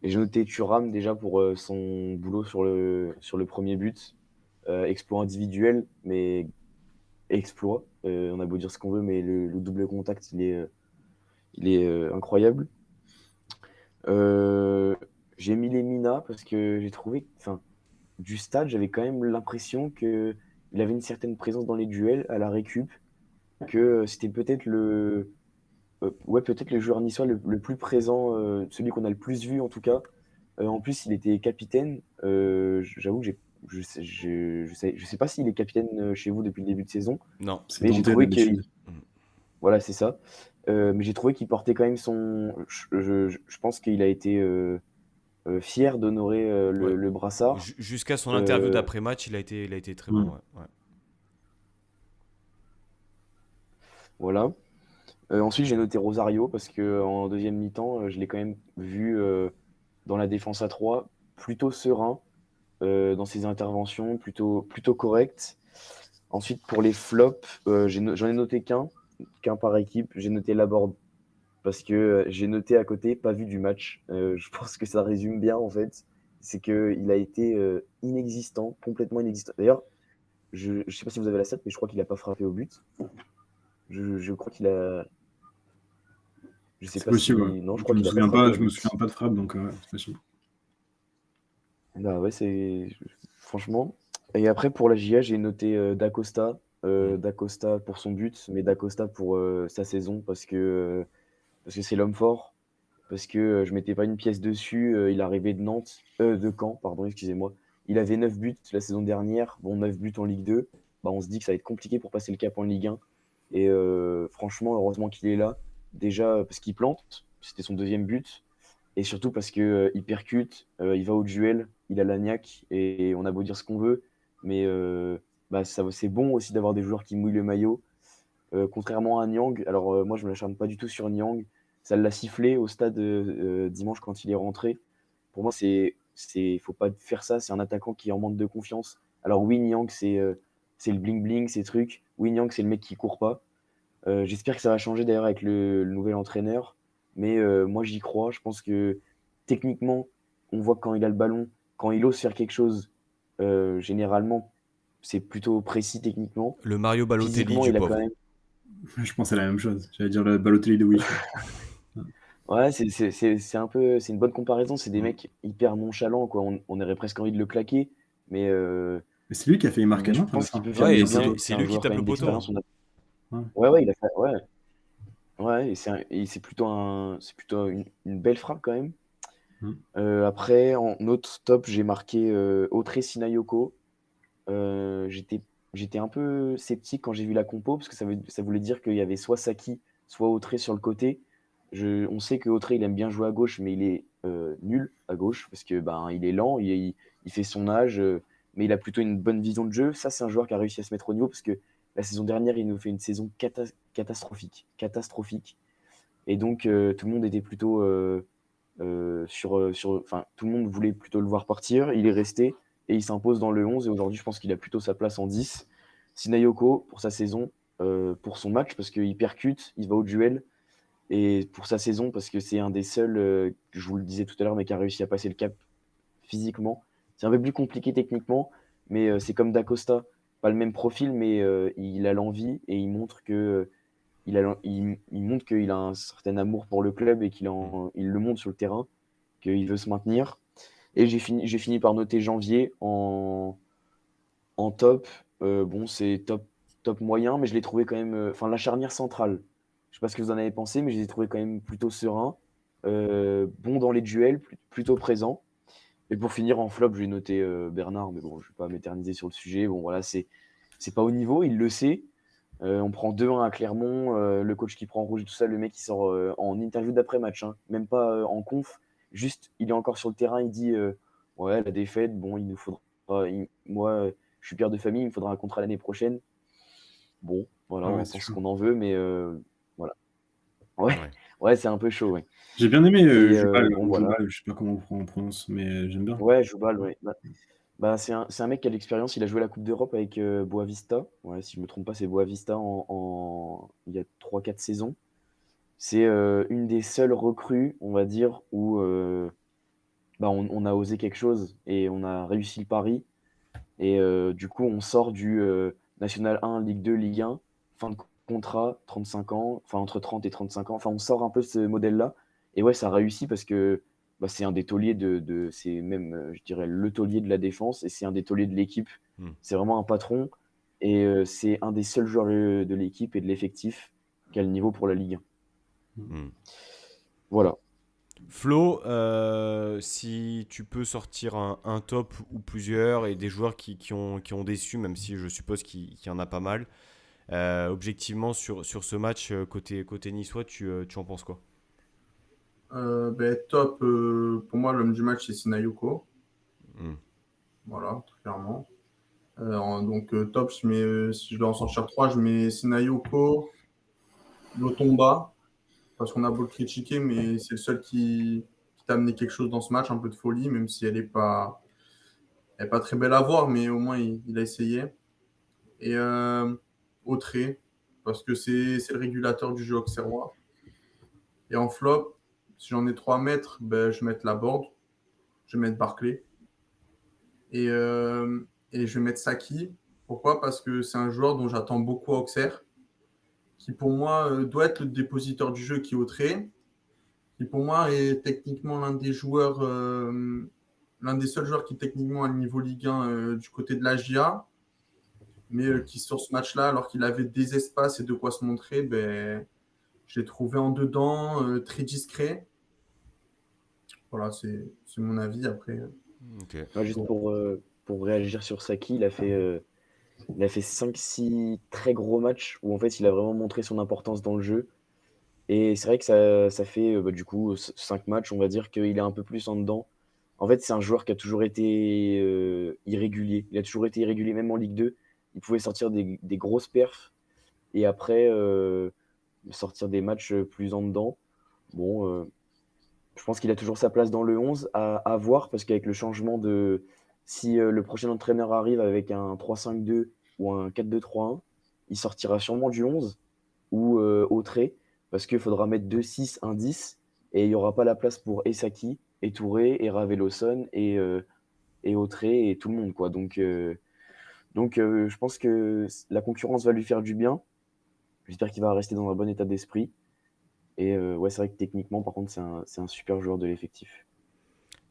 j'ai noté Thuram déjà pour son boulot sur le premier but. Exploit individuel, mais exploit. On a beau dire ce qu'on veut, mais le double contact, il est incroyable. Euh, j'ai mis les Mina parce que j'ai trouvé, enfin, du stade, j'avais quand même l'impression que il avait une certaine présence dans les duels à la récup, que c'était peut-être ouais, peut-être le joueur niçois le plus présent, celui qu'on a le plus vu en tout cas. En plus, il était capitaine. J'avoue que je sais pas s'il est capitaine chez vous depuis le début de saison, Non. C'est mais j'ai Dante trouvé que d'habitude. voilà, c'est ça. Mais j'ai trouvé qu'il portait quand même son. Je pense qu'il a été fier d'honorer Ouais. le brassard. Jusqu'à son interview Euh, d'après-match, il a été très bon. Mm. Ouais. Ouais. voilà. Ensuite, j'ai noté Rosario parce que en deuxième mi-temps, je l'ai quand même vu dans la défense à 3 plutôt serein dans ses interventions, plutôt correct. Ensuite, pour les flops, j'en ai noté qu'un par équipe. J'ai noté Laborde parce que j'ai noté à côté, pas vu du match. Je pense que ça résume bien en fait. C'est qu'il a été inexistant, complètement inexistant. D'ailleurs, je ne sais pas si vous avez la stat, mais je crois qu'il n'a pas frappé au but. Je crois qu'il a. Je sais C'est pas possible, ouais. si. Non, je crois qu'il n'a pas frappé au Je me souviens but. pas de frappe, donc ouais, c'est possible. Bah ouais, c'est. Franchement. Et après, pour la GIA, j'ai noté Dacosta. Mm. Dacosta pour son but, mais Dacosta pour sa saison parce que c'est l'homme fort. Parce que je mettais pas une pièce dessus. Il arrivait de Nantes, de Caen, pardon, excusez-moi. Il avait 9 buts la saison dernière, bon 9 buts en Ligue 2. Bah, on se dit que ça va être compliqué pour passer le cap en Ligue 1. Et franchement, heureusement qu'il est là. Déjà parce qu'il plante, c'était son deuxième but. Et surtout parce que il percute, il va au duel, il a la niaque. Et on a beau dire ce qu'on veut, mais bah, c'est bon aussi d'avoir des joueurs qui mouillent le maillot. Contrairement à Niang, alors moi je ne m'acharne pas du tout sur Niang, ça l'a sifflé au stade dimanche quand il est rentré. Pour moi, faut pas faire ça, c'est un attaquant qui est en manque de confiance. Alors oui, Niang, c'est le bling-bling, ces trucs. Oui, Niang, c'est le mec qui court pas. J'espère que ça va changer d'ailleurs avec le nouvel entraîneur. Mais moi, j'y crois. Je pense que techniquement, on voit que quand il a le ballon, quand il ose faire quelque chose, généralement, c'est plutôt précis techniquement. Le Mario Balotelli Physiquement, du il a quand pauvre. même. Je pensais la même chose. J'allais dire le Balotelli de Wish. Ouais, c'est un peu, c'est une bonne comparaison. C'est des Mm. mecs hyper nonchalants, quoi. On aurait presque envie de le claquer, mais, Mais c'est lui qui a failli marquer, mais je non, à la pense qu'il fin. peut Il a faire Ouais, mis et du un bien. poteau. c'est C'est un lui qui joueur tape quand le même poteau, hein. d'expérience. Ouais. Ouais, il a fait. Ouais, ouais, et c'est plutôt une belle frappe quand même. Mm. Après, en autre top, j'ai marqué Autré Sinayoko. J'étais un peu sceptique quand j'ai vu la compo parce que ça voulait dire qu'il y avait soit Saki, soit Autré sur le côté. On sait que Autré, il aime bien jouer à gauche, mais il est nul à gauche parce que ben il est lent, il fait son âge, mais il a plutôt une bonne vision de jeu. Ça, c'est un joueur qui a réussi à se mettre au niveau parce que la saison dernière, il nous fait une saison catastrophique. Et donc tout le monde était plutôt enfin, tout le monde voulait plutôt le voir partir. Il est resté et il s'impose dans le 11. Et aujourd'hui, je pense qu'il a plutôt sa place en 10. Sinayoko, pour sa saison, pour son match, parce qu'il percute, il va au duel. Et pour sa saison, parce que c'est un des seuls, je vous le disais tout à l'heure, mais qui a réussi à passer le cap physiquement. C'est un peu plus compliqué techniquement, mais c'est comme Dacosta. Pas le même profil, mais il a l'envie et il montre que il montre qu'il a un certain amour pour le club et Mm. il le montre sur le terrain, qu'il veut se maintenir. Et j'ai fini par noter Janvier en top. Bon, c'est top moyen, mais je l'ai trouvé quand même. Enfin, la charnière centrale, je sais pas ce que vous en avez pensé, mais je l'ai trouvé quand même plutôt serein, bon dans les duels, plutôt présent. Et pour finir en flop, j'ai noté Bernard, mais bon, je vais pas m'éterniser sur le sujet. Bon, voilà, c'est pas au niveau, il le sait. On prend 2-1 à Clermont, le coach qui prend rouge et tout ça, le mec qui sort en interview d'après-match, hein, même pas en conf, juste il est encore sur le terrain, il dit ouais, la défaite, bon, il nous faudra, moi je suis père de famille, il me faudra un contrat l'année prochaine. bon, voilà, Ah ouais, on c'est pense chaud. qu'on en veut, mais voilà. Ouais, Ouais. ouais, c'est un peu chaud, ouais. J'ai bien aimé Et Jubal, bon, ou voilà. Jobal, je sais pas comment on prononce, mais j'aime bien. Ouais, Joubal, ouais. Bah, c'est un mec qui a de l'expérience. Il a joué la Coupe d'Europe avec Boavista. Ouais, si je me trompe pas, c'est Boavista il y a 3 4 saisons. C'est une des seules recrues, on va dire, où bah, on a osé quelque chose et on a réussi le pari. Et du coup, on sort du National 1, Ligue 2, Ligue 1, fin de contrat, 35 ans, enfin entre 30 et 35 ans. Enfin, on sort un peu ce modèle-là. Et ouais, ça réussit parce que bah, c'est un des tauliers c'est même, je dirais, le taulier de la défense et c'est un des tauliers de l'équipe. Hmm. C'est vraiment un patron et c'est un des seuls joueurs de l'équipe et de l'effectif qui a le niveau pour la Ligue 1. Hmm. Voilà. Flo, si tu peux sortir un top ou plusieurs et des joueurs qui ont déçu, même si je suppose qu'il y en a pas mal, objectivement sur ce match côté niçois, tu en penses quoi? Top, pour moi, l'homme du match, c'est Sinayoko. Hmm. Voilà, très clairement. Top, si je dois en sortir trois, je mets Sinayoko, Lotomba, parce qu'on a beau le critiquer, mais c'est le seul qui t'a amené quelque chose dans ce match, un peu de folie, même si elle est pas très belle à voir, mais au moins il a essayé. Et Autré, parce que c'est le régulateur du jeu auxerrois. Et en flop, si j'en ai trois à mettre, ben, je vais mettre Laborde, je vais mettre Barclay et je vais mettre Saki. Pourquoi? Parce que c'est un joueur dont j'attends beaucoup à Auxerre, qui pour moi doit être le dépositeur du jeu qui est Autré, qui pour moi est techniquement l'un des seuls joueurs qui techniquement a le niveau Ligue 1 du côté de la GIA, mais qui sur ce match-là, alors qu'il avait des espaces et de quoi se montrer, ben, je l'ai trouvé en dedans, très discret. Voilà, c'est mon avis. Après, Ok. Ouais, juste pour réagir sur Saki, il a fait 5 6 très gros matchs où en fait il a vraiment montré son importance dans le jeu. Et c'est vrai que ça fait bah, du coup 5 matchs, on va dire qu'il est un peu plus en dedans. En fait, c'est un joueur qui a toujours été irrégulier. Il a toujours été irrégulier, même en Ligue 2. Il pouvait sortir des grosses perfs et après sortir des matchs plus en dedans. Bon, je pense qu'il a toujours sa place dans le 11 à voir parce qu'avec le changement de. Si le prochain entraîneur arrive avec un 3-5-2 ou un 4-2-3-1, il sortira sûrement du 11 ou au trait parce qu'il faudra mettre 2-6, 1-10 et il n'y aura pas la place pour Esaki, et Touré, et Raveloson et Autré et tout le monde, quoi. Donc, je pense que la concurrence va lui faire du bien. J'espère qu'il va rester dans un bon état d'esprit. Et ouais, c'est vrai que techniquement, par contre, c'est un super joueur de l'effectif.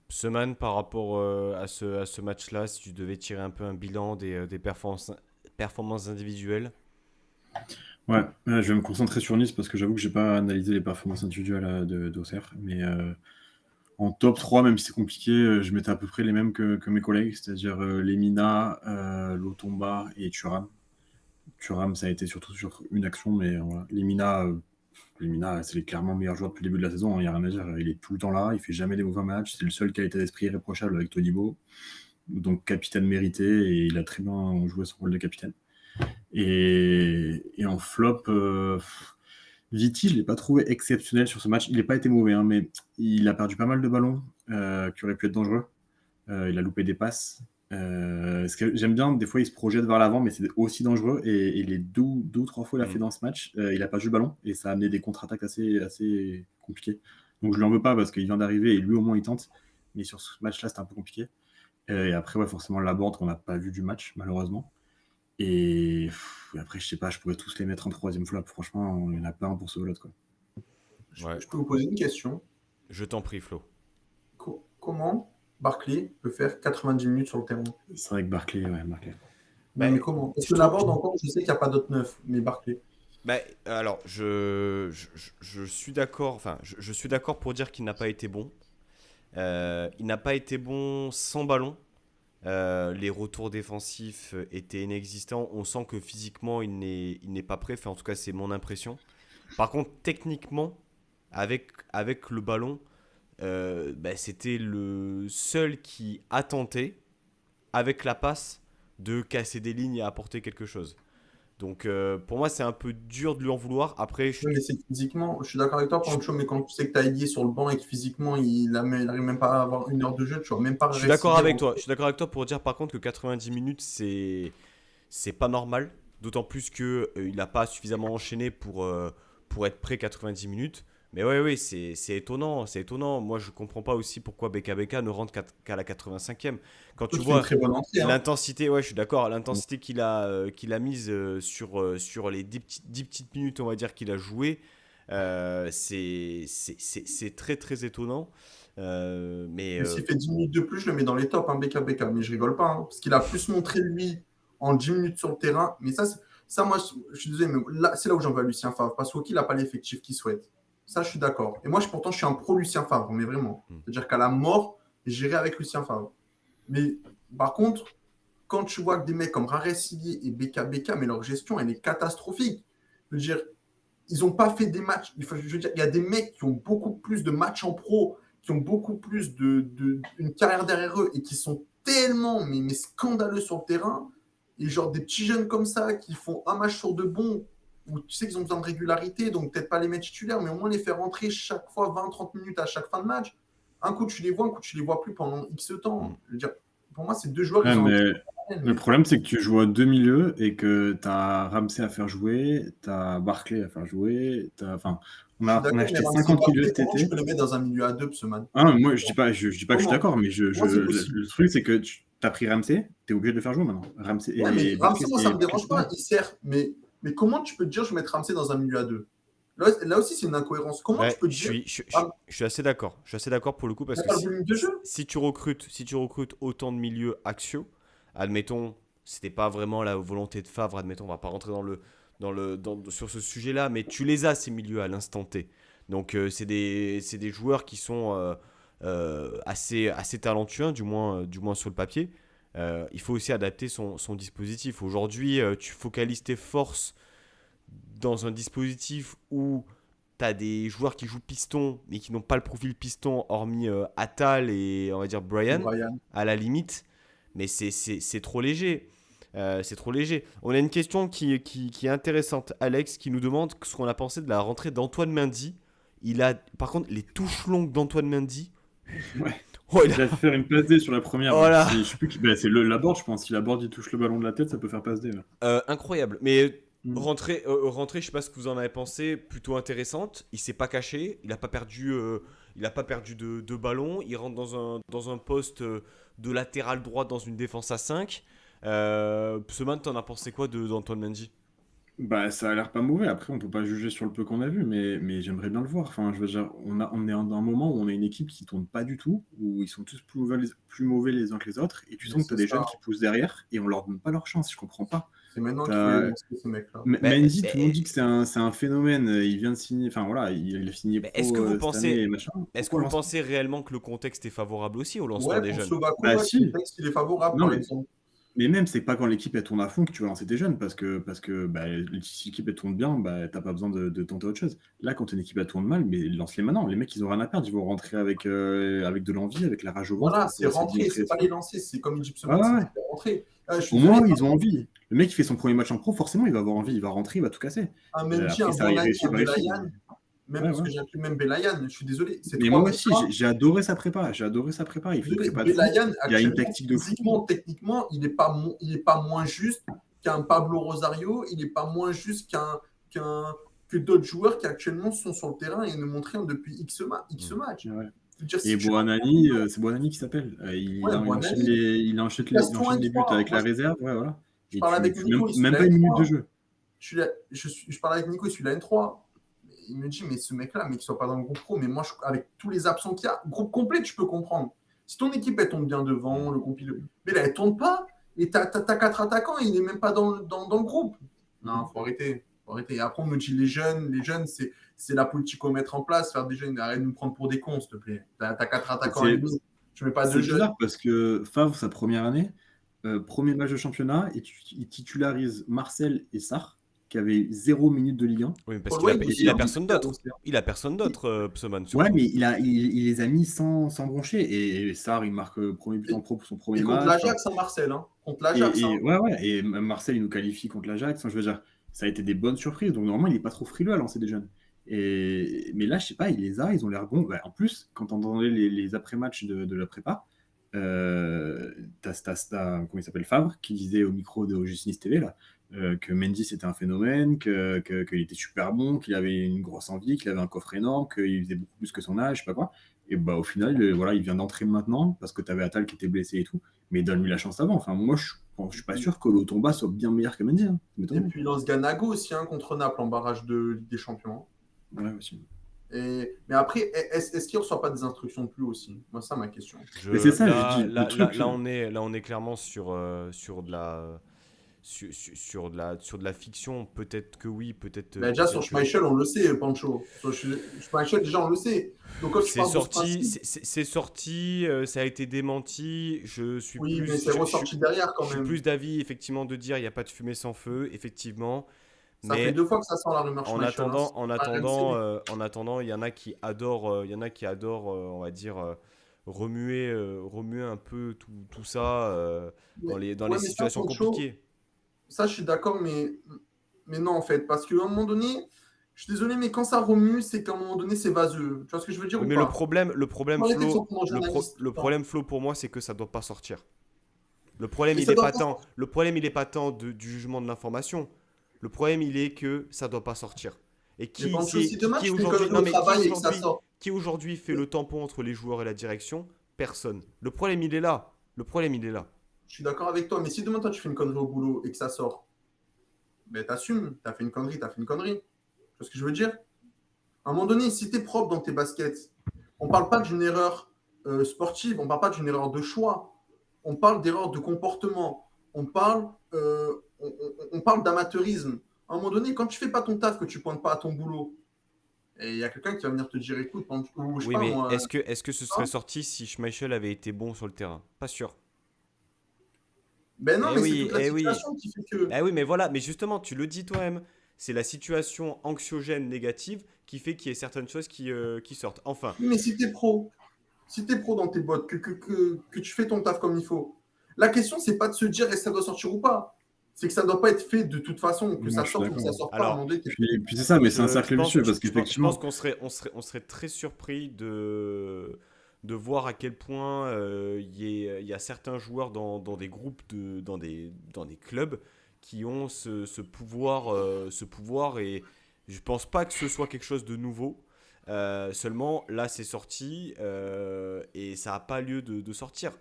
Seman, par rapport à ce match-là, si tu devais tirer un peu un bilan des performances individuelles. Ouais, je vais me concentrer sur Nice parce que j'avoue que j'ai pas analysé les performances individuelles d'Auxerre. Mais en top 3, même si c'est compliqué, je mettais à peu près les mêmes que mes collègues, c'est-à-dire Lemina, Lotomba et Thuram. Thuram, ça a été surtout sur une action, mais voilà. Lemina, c'est clairement le meilleur joueur depuis le début de la saison, il n'y a rien à dire. Il est tout le temps là, il fait jamais des mauvais matchs, c'est le seul qui a état d'esprit irréprochable avec Todibo. Donc capitaine mérité, et il a très bien joué son rôle de capitaine. Et en flop, Viti, je ne l'ai pas trouvé exceptionnel sur ce match. Il n'a pas été mauvais, hein, mais il a perdu pas mal de ballons qui auraient pu être dangereux. Il a loupé des passes. Ce que j'aime bien, des fois, il se projette vers l'avant, mais c'est aussi dangereux. Et les deux ou trois fois qu'il a fait dans ce match, il a perdu le ballon et ça a amené des contre-attaques assez compliquées. Donc je lui en veux pas parce qu'il vient d'arriver et lui, au moins, il tente. Mais sur ce match-là, c'était un peu compliqué. Et après, ouais, forcément, Laborde qu'on n'a pas vu du match, malheureusement. Et après, je sais pas, je pourrais tous les mettre en troisième flop. Franchement, il n'y en a pas un pour ce lot, quoi. Ouais, je peux vous poser une question. je t'en prie, Flo. Comment Barclay peut faire 90 minutes sur le terrain? C'est vrai que Barclay, ouais, Barclay. Non, Bah, mais comment? Parce je que trouve. Laborde, encore, je sais qu'il n'y a pas d'autre neuf, mais Barclay. Bah, alors, je suis d'accord. Enfin, je suis d'accord pour dire qu'il n'a pas été bon. Il n'a pas été bon sans ballon. Les retours défensifs étaient inexistants. On sent que physiquement, il n'est pas prêt. Enfin, en tout cas, c'est mon impression. Par contre, techniquement, avec le ballon, bah, c'était le seul qui a tenté, avec la passe, de casser des lignes et apporter quelque chose. Donc pour moi, c'est un peu dur de lui en vouloir. Après, Oui, mais c'est physiquement, je suis d'accord avec toi, Pancho, mais quand tu sais que tu as Ailier sur le banc et que physiquement, il n'arrive même pas à avoir 1 heure de jeu, tu vois, même pas je suis d'accord réessayé avec avant. toi. Je suis d'accord avec toi pour dire par contre que 90 minutes, c'est pas normal. D'autant plus que il n'a pas suffisamment enchaîné pour être prêt 90 minutes. Mais ouais, oui, c'est étonnant, c'est étonnant. Moi, je comprends pas aussi pourquoi BKBK ne rentre qu'à la 85e. Quand tu Tu fais une vois très bonne entrée, hein. l'intensité, ouais, je suis d'accord, l'intensité qu'il a mise sur les 10 petites minutes, on va dire, qu'il a joué, c'est très très étonnant. Mais Mais s'il fait 10 minutes de plus, je le mets dans les tops, hein, BKBK, mais je rigole pas, hein, parce qu'il a plus montré lui en 10 minutes sur le terrain. Mais ça moi, je suis désolé, mais là, c'est là où j'en veux à Lucien Favre, parce qu'il n'a pas l'effectif qu'il souhaite. Ça, je suis d'accord. Et moi, pourtant, je suis un pro Lucien Favre, mais vraiment. C'est-à-dire qu'à la mort, j'irai avec Lucien Favre. Mais par contre, quand tu vois que des mecs comme Raressillier et BKBK, mais leur gestion, elle est catastrophique. Je veux dire, ils n'ont pas fait des matchs. Je veux dire, il y a des mecs qui ont beaucoup plus de matchs en pro, qui ont beaucoup plus une carrière derrière eux et qui sont tellement mais scandaleux sur le terrain. Et genre des petits jeunes comme ça qui font un match sur deux bons, où tu sais qu'ils ont besoin de régularité, donc peut-être pas les mettre titulaires, mais au moins les faire rentrer chaque fois 20-30 minutes à chaque fin de match. Un coup, tu les vois, un coup, tu les vois plus pendant X temps. Je veux dire, pour moi, ces deux joueurs, Ouais, ils ont mais un le problème, c'est que tu joues à deux milieux et que tu as Ramsey à faire jouer, tu as Barclay à faire jouer. Enfin, on Je suis a d'accord, mais acheté Ramsey 50 milieux Barclay, cet comment tu été. peux le mettre dans un milieu à deux, ce man? Ah, moi, je dis pas que je suis Comment? d'accord, mais Comment c'est possible? le truc, c'est que tu as pris Ramsey, tu es obligé de le faire jouer maintenant. Ramsey Ouais, mais et Ramsey, Barclay, moi, ça me dérange c'est pas, pareil. il sert. Mais comment tu peux te dire, je vais mettre Ramsey dans un milieu à deux? Là aussi, c'est une incohérence. Comment tu ouais, peux te je dire, suis, je, je- ah, je suis assez d'accord. Je suis assez d'accord pour le coup il parce n'a que pas le volume de jeu? si tu recrutes autant de milieux axiaux, admettons, c'était pas vraiment la volonté de Favre, admettons, on va pas rentrer sur ce sujet-là, mais tu les as ces milieux à l'instant T. Donc c'est des joueurs qui sont assez talentueux, hein, du moins sur le papier. Il faut aussi adapter son dispositif. Aujourd'hui, tu focalises tes forces dans un dispositif où tu as des joueurs qui jouent piston, mais qui n'ont pas le profil piston, hormis Atal et on va dire Brian, Brian. à la limite. Mais c'est trop léger. C'est trop léger. On a une question qui est intéressante. Alex qui nous demande ce qu'on a pensé de la rentrée d'Antoine Mendy. Par contre, les touches longues d'Antoine Mendy. Ouais. Oh, Il a fait faire une passe D sur la première. Oh là. Je sais plus c'est la board, je pense. Si la board il touche le ballon de la tête, ça peut faire passe D. Là. Incroyable. Mais Mm. rentrée, je sais pas ce que vous en avez pensé, plutôt intéressante. Il s'est pas caché, il n'a pas perdu, de ballon. Il rentre dans un poste de latéral droit dans une défense à 5. Pseman, t'en as pensé quoi d'Antoine Mendy? Bah, ça a l'air pas mauvais. Après, on peut pas juger sur le peu qu'on a vu, mais j'aimerais bien le voir. Enfin, je veux dire, on est dans un moment où on a une équipe qui tourne pas du tout, où ils sont tous plus mauvais les uns que les autres, et tu Mais sens que tu as c'est des ça. jeunes qui poussent derrière, et on leur donne pas leur chance. Je comprends pas. C'est maintenant qu'il faut les T'as- lancer, ces mecs-là. Mendy, tout le monde Mais- dit que c'est un phénomène. Il vient de signer, enfin voilà, il a signé Mais est-ce que pro vous cette année et pensez, machin. est-ce que Pourquoi vous lancer? pensez réellement que le contexte est favorable aussi au lancement Ouais, des pour jeunes? Bah Slovakova, si, le texte, il est favorable, non par mais exemple. Mais même, c'est pas quand l'équipe elle tourne à fond que tu vas lancer tes jeunes, parce que bah, si l'équipe elle tourne bien, bah, t'as pas besoin de tenter autre chose. Là, quand une équipe elle tourne mal, mais lance-les maintenant. Les mecs, ils ont rien à perdre, ils vont rentrer avec de l'envie, avec la rage au ventre Voilà, pour c'est essayer de rentrer, montrer c'est ce pas qu'ils les ont. lancer, c'est comme il dit Ouais, Pseman, ouais, c'est ouais. rentrer. Je suis Au désolé, moins, ils ont envie. Le mec qui fait son premier match en pro, forcément, il va avoir envie, il va rentrer, il va tout casser. un Mendy, Après, un ça Bonani, réussit, un pas réussi. Belayan, même Ouais, parce ouais. que j'inclus même Belayan, je suis désolé, ces Mais trois moi aussi, mecs-là, j'ai adoré sa prépa. J'ai adoré sa prépa. Il fait une prépa de fou. Belayan, Il a une actuellement, tactique de fou. physiquement, techniquement, il n'est pas moins juste qu'un Pablo Rosario, il n'est pas moins juste que d'autres joueurs qui actuellement sont sur le terrain et ne montrent rien depuis X matchs. Ouais. Je veux dire, Et si tu Boanani, c'est Boanani qui s'appelle. ouais, Il enchaîne Bonani, il enchaîne les buts Gaston avec N3. Moi, la réserve. Ouais, voilà. je Et parle avec Nico, il suit même la pas une minute de N3. jeu. Je parle avec Nico, il suit la N3. Il me dit, mais ce mec-là, mais qu'il soit pas dans le groupe pro, mais moi, avec tous les absents qu'il y a, groupe complet, tu peux comprendre. Si ton équipe, elle tourne bien devant, le groupe, mais là, elle tourne pas, et t'as 4 attaquants, et il n'est même pas dans le groupe. Non, faut arrêter. Faut arrêter. Et après, on me dit, les jeunes, c'est la politique à mettre en place, faire des jeunes, arrête de nous prendre pour des cons, s'il te plaît. T'as 4 attaquants à limite, tu mets pas de C'est jeunes. bizarre parce que Favre, sa première année, premier match de championnat, il titularise Marcel et Sarr, qui avaient 0 minute de Ligue 1. Oui, parce Paul qu'il a, Wade, il a aussi, personne d'autre. aussi, hein. Il a personne d'autre, Pseman, surtout. Ouais, mais il les a mis sans broncher. Et Sarr, il marque premier but en pro pour son premier Et contre match. l'Ajax, hein, Marcel. Hein. Contre l'Ajax. Hein. Ouais. Et Marcel, il nous qualifie contre l'Ajax. Enfin, je veux dire, ça a été des bonnes surprises. Donc normalement, il n'est pas trop frileux à lancer des jeunes. Mais là, je sais pas, ils ont l'air bons. Bah, en plus, quand on entendait les après-matchs de la prépa, comment il s'appelle, Favre, qui disait au micro de Justice TV là, que Mendy c'était un phénomène, qu'il était super bon, qu'il avait une grosse envie, qu'il avait un coffre énorme, qu'il faisait beaucoup plus que son âge, je sais pas quoi. Et bah au final, voilà, il vient d'entrer maintenant parce que tu avais Attal qui était blessé et tout. Mais donne-lui la chance avant. Enfin, moi, je suis pas sûr que Lotomba soit bien meilleur que Mendy. Hein. Et puis il lance Ganago aussi contre Naples en barrage de Ligue des Champions. Ouais, aussi. Mais après, est-ce qu'il ne reçoit pas des instructions de plus aussi? Moi, ça, ma question. Mais c'est ça, là, je dis. là, Le truc, là, on est clairement sur de la sur de la fiction. Peut-être que oui, peut-être. Mais déjà, sur peut-être que- Schmeichel, on le sait, Pancho. Sur Schmeichel, déjà, on le sait. Donc, quand tu C'est parles de ce sorti, principe, c'est sorti, ça a été démenti. oui, mais c'est ressorti derrière quand Je suis même. plus d'avis effectivement de dire il n'y a pas de fumée sans feu, effectivement. Ça fait Mais 2 fois que ça sent la rumeur en Schmeichel. attendant, RMC. en attendant, il y en a qui adorent, on va dire, remuer un peu tout ça dans les Ouais, mais ça, situations Pancho, compliquées. ça, je suis d'accord, mais non, en fait. Parce qu'à un moment donné, je suis désolé, mais quand ça remue, c'est qu'à un moment donné, c'est vaseux. Tu vois ce que je veux dire Oui, ou mais pas? le problème, Faut arrêter de s'en Flo, prendre aux journalistes. le Putain. problème, Flo, pour moi, c'est que ça doit pas sortir. Le problème, Mais il ça est doit pas pas tant, le problème, il est pas tant du jugement de l'information. Le problème, il est que ça doit pas sortir. Et Mais Pancho, si demain, qui tu fais une aujourd'hui, connerie non au mais travail et que ça sort. qui aujourd'hui fait le tampon entre les joueurs et la direction? Personne. Le problème, il est là. Le problème, il est là. Je suis d'accord avec toi, mais si demain, toi, tu fais une connerie au boulot et que ça sort, ben t'assumes. T'as fait une connerie, t'as fait une connerie. Tu vois ce que je veux dire? À un moment donné, si t'es propre dans tes baskets, on parle pas d'une erreur sportive, on parle pas d'une erreur de choix. On parle d'erreur de comportement. On parle d'amateurisme. À un moment donné, quand tu fais pas ton taf, que tu pointes pas à ton boulot, et il y a quelqu'un qui va venir te dire, écoute, ou je sais Oui, pas mais moi, est-ce que ce serait sorti si Schmeichel avait été bon sur le terrain? Pas sûr. ben non, Eh mais c'est oui, toute la eh oui. situation qui fait que. Eh oui, mais voilà, mais justement, tu le dis toi-même, c'est la situation anxiogène négative qui fait qu'il y ait certaines choses qui sortent. Enfin, Oui, mais si t'es pro dans tes bottes, que tu fais ton taf comme il faut, la question, c'est pas de se dire est-ce que ça doit sortir ou pas. C'est que ça doit pas être fait de toute façon, que Moi, ça je suis sorte ou que ça d'accord. sorte pas. À un moment alors, donné, Puis c'est ça, mais c'est un cercle vicieux parce je pense qu'effectivement, on serait très surpris de voir à quel point il y a certains joueurs dans des groupes, dans des clubs qui ont ce pouvoir et je pense pas que ce soit quelque chose de nouveau. Seulement, là, c'est sorti et ça n'a pas lieu de sortir.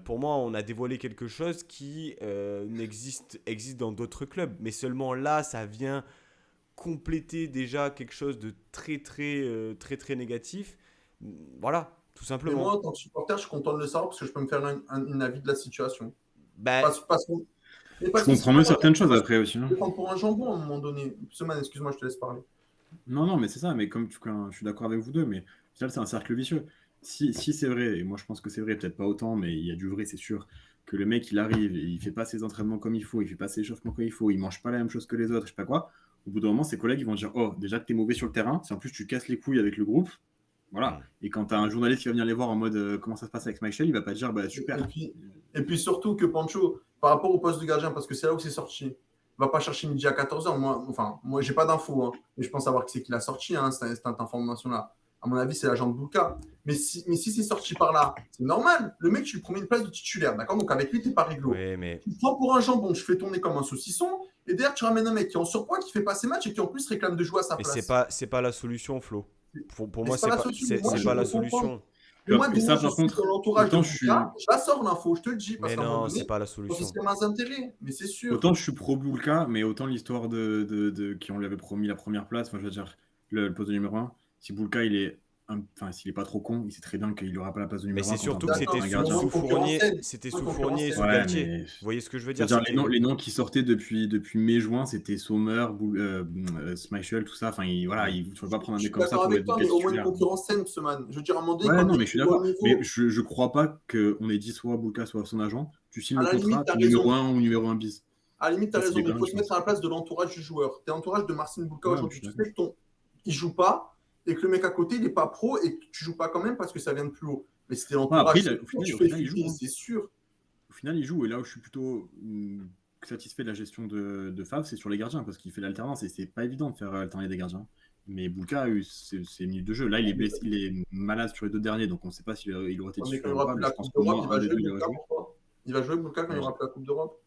Pour moi, on a dévoilé quelque chose qui existe dans d'autres clubs, mais seulement là, ça vient compléter déjà quelque chose de très négatif. Voilà, tout mais moi, simplement. en tant que supporter, je suis content de le savoir parce que je peux me faire un avis de la situation. Bah, Parce que, mais je parce que comprends sinon, mieux moi, certaines choses je après aussi. vais Hein. me prendre pour un jambon à un moment donné. Semaine, excuse-moi, je te laisse parler. Non, mais c'est ça, mais je suis d'accord avec vous deux, mais au final, c'est un cercle vicieux. Si c'est vrai, et moi je pense que c'est vrai, peut-être pas autant, mais il y a du vrai, c'est sûr, que le mec il arrive, et il fait pas ses entraînements comme il faut, il fait pas ses échauffements comme il faut, il mange pas la même chose que les autres, je sais pas quoi. Au bout d'un moment, ses collègues ils vont dire oh, déjà que t'es mauvais sur le terrain, si en plus tu casses les couilles avec le groupe, voilà. Et quand t'as un journaliste qui va venir les voir en mode comment ça se passe avec Michael, il va pas te dire bah super. Et puis surtout que Pancho, par rapport au poste de gardien, parce que c'est là où c'est sorti, va pas chercher midi à 14h. Moi, j'ai pas d'infos, hein, mais je pense savoir que c'est qui l'a sorti, hein, cette information-là. À mon avis, c'est l'agent de Bouka. Mais si c'est sorti par là, c'est normal. Le mec, tu lui promets une place de titulaire, d'accord? Donc avec lui, t'es pas réglo. ouais, mais Tu le prends pour un jambon, je fais tourner comme un saucisson, et derrière, tu ramènes un mec qui est en surpoids, qui fait pas ses matchs et qui en plus réclame de jouer à sa mais place. c'est pas la solution, Flo. Pour Mais moi, c'est pas la solution. Moi, c'est je pas la peux comprendre. solution. Mais moi, Et demain, ça je par suis dans contre, l'entourage de autant je suis. Bouka, je la sors l'info, je te le dis, parce Mais qu'à un moment non, donné, c'est pas la je pense solution. qu'il y a des intérêts, mais c'est sûr. Autant je suis pro Boulka, mais autant l'histoire de qui on lui avait promis la première place, enfin je veux dire le poste de numéro 1, si Boulka s'il est pas trop con, il sait très bien qu'il n'aura pas la place de Mais numéro 1 c'est quand surtout t'as que un c'était D'accord, un mais il y a gardien. moins de concurrence saine. C'était Moins de sous concurrence Fournier et saine. sous Ouais, Galtier. mais Vous voyez ce que je veux je veux dire? dire, les noms qui sortaient depuis mai-juin, c'était Sommer, Schmeichel, tout ça. Enfin, voilà, il ne faut pas prendre un Je mec suis comme ça d'accord pour avec mettre toi, du mais au moins une titulaire. concurrence saine, ce man. Je veux dire, à un moment donné, Ouais, quand non, le mais mec je suis est au d'accord. Mais niveau, je crois pas qu'on ait dit soit Boulka, soit son agent, tu signes à le la limite, contrat, tu as tu es numéro raison. 1 ou numéro 1 bis. À la limite, tu as Ça, c'est raison, des mais il faut conneries, se je mettre pense. à la place de l'entourage du joueur. Tu es l'entourage de Marcin Bulka Ouais, je aujourd'hui. suis Tu d'accord. sais qu'il joue pas et que le mec à côté, il n'est pas pro et que tu joues pas quand même parce que ça vient de plus haut. Mais si t'es Ouais, après, l'entourage, c'est sûr, tu au fais final, il fuiter, joue. Hein. c'est sûr. Au final, il joue. Et là où je suis plutôt satisfait de la gestion de Favre, c'est sur les gardiens, parce qu'il fait l'alternance et c'est pas évident de faire alterner des gardiens. Mais Bouka a eu ses minutes de jeu. Là, il est blessé, il est malade sur les 2 derniers, donc on ne sait pas s'il aurait été Mais quand il n'y titulaire ou aura pas. plus Mais la je pense Coupe qu'au d'Europe, moins il un va des jouer deux, il aurait Bouka joué. pour toi? Il va jouer Bouka quand il n'y aura plus la Coupe d'Europe?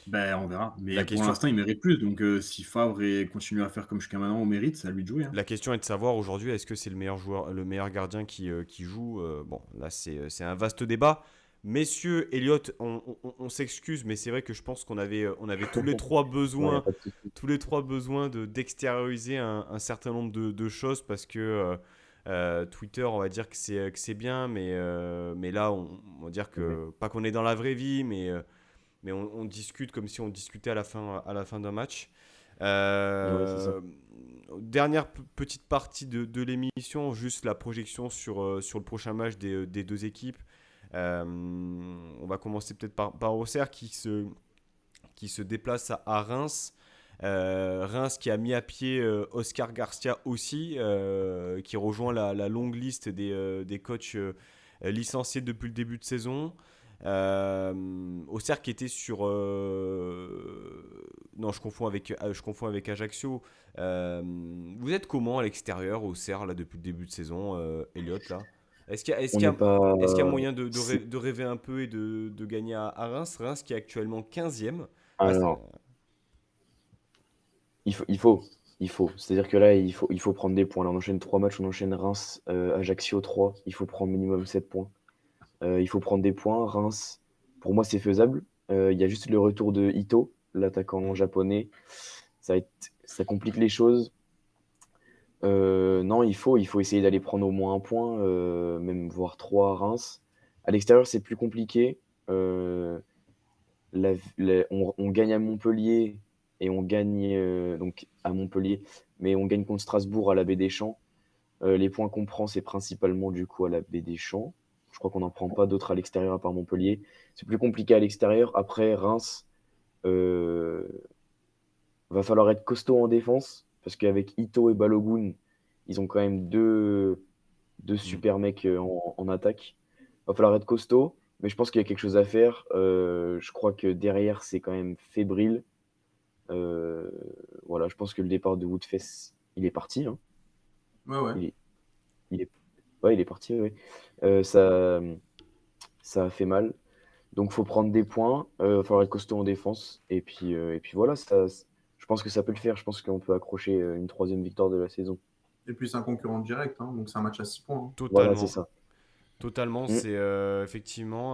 Ben, on verra. La Mais pour question, l'instant, il mérite plus. Donc, si Favre continue à faire comme jusqu'à maintenant, on mérite, c'est à lui de jouer. Hein. la question est de savoir aujourd'hui, est-ce que c'est le meilleur joueur, le meilleur gardien qui joue Bon, là, c'est un vaste débat. Messieurs, Elliot, on s'excuse, mais c'est vrai que je pense qu'on avait tous les trois Non, il n'y a besoin, pas de souci. d'extérioriser un certain nombre de choses parce que Twitter, on va dire que c'est bien, mais là, on va dire que, pas qu'on est dans la vraie vie, mais on discute comme si on discutait à la fin d'un match. Ouais, c'est ça. Dernière petite partie de l'émission, juste la projection sur le prochain match des deux équipes. On va commencer peut-être par Auxerre qui se déplace à Reims. Reims qui a mis à pied Oscar Garcia aussi, qui rejoint la longue liste des coachs licenciés depuis le début de saison. Auxerre qui était sur. Non, je confonds avec Ajaccio. Vous êtes comment à l'extérieur, Auxerre, là, depuis le début de saison, Elliot, là? Est-ce qu'il y a, est-ce On qu'il y n'est a- pas. est-ce qu'il y a moyen de c'est- de rêver un peu et de gagner à Reims? Reims qui est actuellement 15e. Ah, Alors, il faut, il faut, il faut. C'est-à-dire que là, il faut prendre des points. Là, on enchaîne 3 matchs, on enchaîne Reims, Ajaccio 3. Il faut prendre minimum 7 points. Il faut prendre des points. Reims, pour moi, c'est faisable. Il y a juste le retour de Ito, l'attaquant japonais. Ça complique les choses. Non, il faut essayer d'aller prendre au moins un point, même voire 3 à Reims. À l'extérieur, c'est plus compliqué. Euh, on gagne à Montpellier et on gagne donc à Montpellier, mais on gagne contre Strasbourg à la Baie des Champs. Les points qu'on prend, c'est principalement du coup à la Baie des Champs. Je crois qu'on n'en prend pas d'autres à l'extérieur à part Montpellier. C'est plus compliqué à l'extérieur. Après, Reims, euh, va falloir être costaud en défense parce qu'avec Ito et Balogun, ils ont quand même deux super mecs en attaque. Va falloir être costaud, mais je pense qu'il y a quelque chose à faire. Je crois que derrière, c'est quand même fébrile. Euh, voilà, je pense que le départ de Woodfess, il est parti. Hein. Ouais, ouais. Il est, il est, ouais, il est parti. Ouais. Ça a fait mal. Donc, faut prendre des points. Va falloir être costaud en défense. Et puis voilà, je pense que ça peut le faire. Je pense qu'on peut accrocher une 3e victoire de la saison. Et puis c'est un concurrent direct, hein, donc c'est un match à 6 points. Hein. Voilà, c'est Totalement. ça. Totalement, Mm. c'est effectivement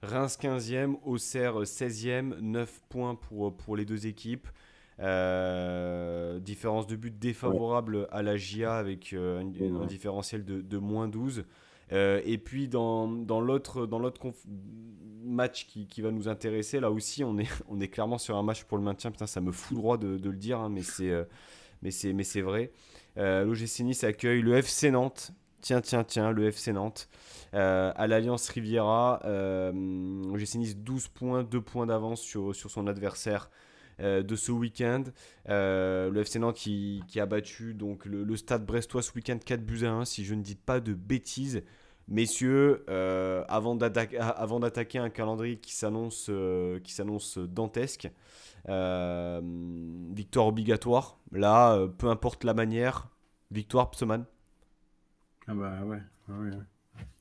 Reims 15e, Auxerre 16e, 9 points pour les deux équipes. Différence de but Ouais. défavorable à la GIA avec un Ouais. différentiel de moins 12. Et puis dans l'autre match qui va nous intéresser, là aussi on est clairement sur un match pour le maintien. Putain, ça me fout droit de le dire, hein, mais c'est vrai. L'OGC Nice accueille le FC Nantes. Tiens, le FC Nantes. À l'Alliance Riviera, OGC Nice 12 points, 2 points d'avance sur son adversaire de ce week-end. Le FC Nantes qui a battu donc, le Stade Brestois ce week-end 4-1, si je ne dis pas de bêtises. Messieurs, avant d'attaquer un calendrier qui s'annonce dantesque, victoire obligatoire. Là, peu importe la manière, victoire, Psoman. Ah bah ouais.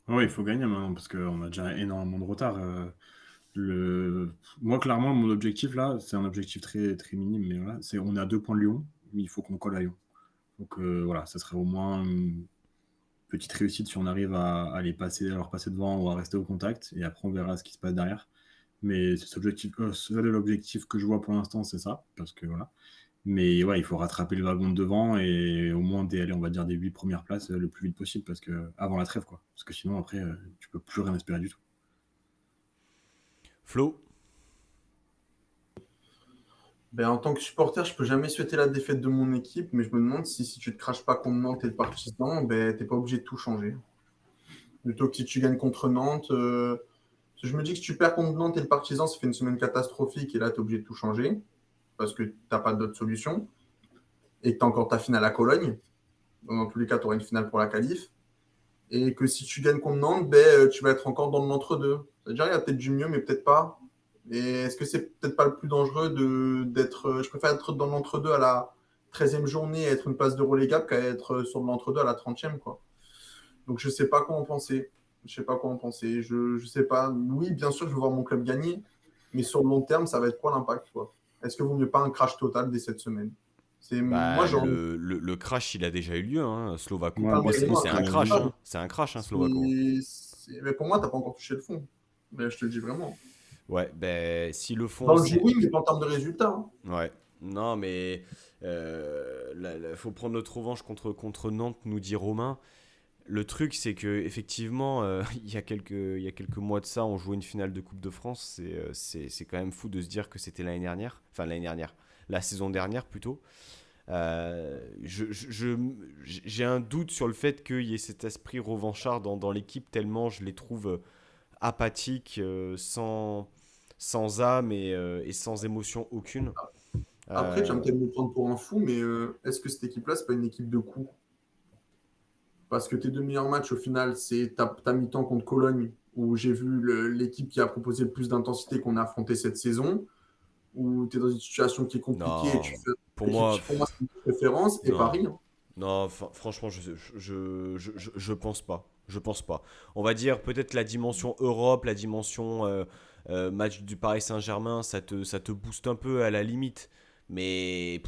Ouais, il faut gagner maintenant parce qu'on a déjà énormément de retard. Moi, clairement, mon objectif là, c'est un objectif très, très minime, mais voilà, on est à 2 points de Lyon, mais il faut qu'on colle à Lyon. Donc voilà, ça serait au moins une petite réussite si on arrive à leur passer devant ou à rester au contact, et après on verra ce qui se passe derrière. Mais c'est l'objectif que je vois pour l'instant, c'est ça, parce que voilà. Mais ouais, il faut rattraper le wagon de devant et au moins on va dire des 8 premières places le plus vite possible parce que avant la trêve, quoi. Parce que sinon après tu peux plus rien espérer du tout. Flo. Ben, en tant que supporter, je peux jamais souhaiter la défaite de mon équipe, mais je me demande si tu te craches pas contre Nantes et le Partizan, ben, t'es pas obligé de tout changer. Plutôt que si tu gagnes contre Nantes. Je me dis que si tu perds contre Nantes et le Partizan, ça fait une semaine catastrophique et là, tu es obligé de tout changer parce que tu n'as pas d'autre solution et que tu as encore ta finale à Cologne. Donc, dans tous les cas, tu auras une finale pour la qualif. Et que si tu gagnes contre Nantes, ben, tu vas être encore dans l'entre-deux. C'est-à-dire, il y a peut-être du mieux, mais peut-être pas. Et est-ce que c'est peut-être pas le plus dangereux d'être. Je préfère être dans l'entre-deux à la 13e journée et être une place de relégable qu'à être sur l'entre-deux à la 30e, quoi. Donc je sais pas quoi en penser. Je sais pas quoi en penser. Je sais pas. Oui, bien sûr, je veux voir mon club gagner, mais sur le long terme, ça va être quoi l'impact, quoi? Est-ce que vaut mieux pas un crash total dès cette semaine? Moi, Bah, genre, le crash, il a déjà eu lieu, hein. Slovako, Ouais, pour non, moi, mais mais c'est moi, c'est c'est un crash crash, total, hein. C'est un crash, hein, Slovako. mais pour moi, t'as pas encore touché le fond. Mais je te le dis vraiment. Ouais, ben, si le Dans fond, le jeu, c'est. oui, mais pas en termes de résultats, hein. Ouais. Non, mais faut prendre notre revanche contre Nantes, nous dit Romain. Le truc, c'est que effectivement, il y a quelques mois de ça, on jouait une finale de Coupe de France. C'est quand même fou de se dire que c'était l'année dernière. Enfin, l'année dernière. La saison dernière, plutôt. J'ai un doute sur le fait qu'il y ait cet esprit revanchard dans l'équipe, tellement je les trouve apathiques, sans âme et sans émotion aucune. Après, tu vas Euh, peut-être me prendre pour un fou, mais est-ce que cette équipe-là, c'est pas une équipe de coups? Parce que tes deux meilleurs matchs, au final, c'est ta mi-temps contre Cologne, où j'ai vu l'équipe qui a proposé le plus d'intensité qu'on a affronté cette saison, où tu es dans une situation qui est compliquée et tu non, fais. pour moi, Pour moi, c'est une préférence, et non. Paris, hein. Non, franchement, je pense pas. Je pense pas. On va dire peut-être la dimension Europe, la dimension match du Paris Saint-Germain, ça te booste un peu à la limite. Mais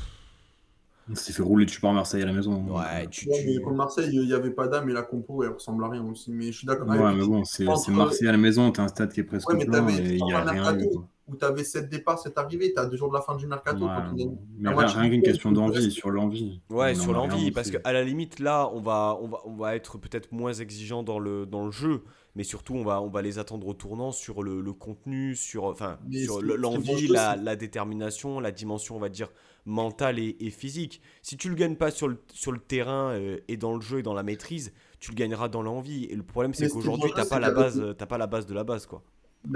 On s'est fait rouler dessus par Marseille à la maison. Donc, ouais, Ouais, mais contre Marseille, il n'y avait pas d'âme et la compo, elle ressemble à rien aussi. Mais je suis d'accord. Ah, ouais, mais écoute, bon, c'est entre. Marseille à la maison, t'as un stade qui est Ouais, presque mais tu plein avais et il n'y un a rien eu, mercato quoi. où tu avais 7 départs, 7 arrivées. Tu as 2 jours de la fin du mercato quand Ouais, on a bon. Mais la rien, moitié rien du qu'une club, question tout le d'envie, reste. sur l'envie. ouais, On sur n'en a rien l'envie, parce montré. qu'à la limite, là, on va être peut-être moins exigeant dans le jeu, mais surtout, on va les attendre au tournant sur le contenu, Mais sur ce qui est l'envie, dangereux, c'est. la détermination, la dimension, on va dire, mentale et physique. Si tu le gagnes pas sur le terrain et dans le jeu et dans la maîtrise, tu le gagneras dans l'envie. Et le problème, c'est Mais ce qui est qu'aujourd'hui, dangereux, c'est t'as pas la base de la base, quoi.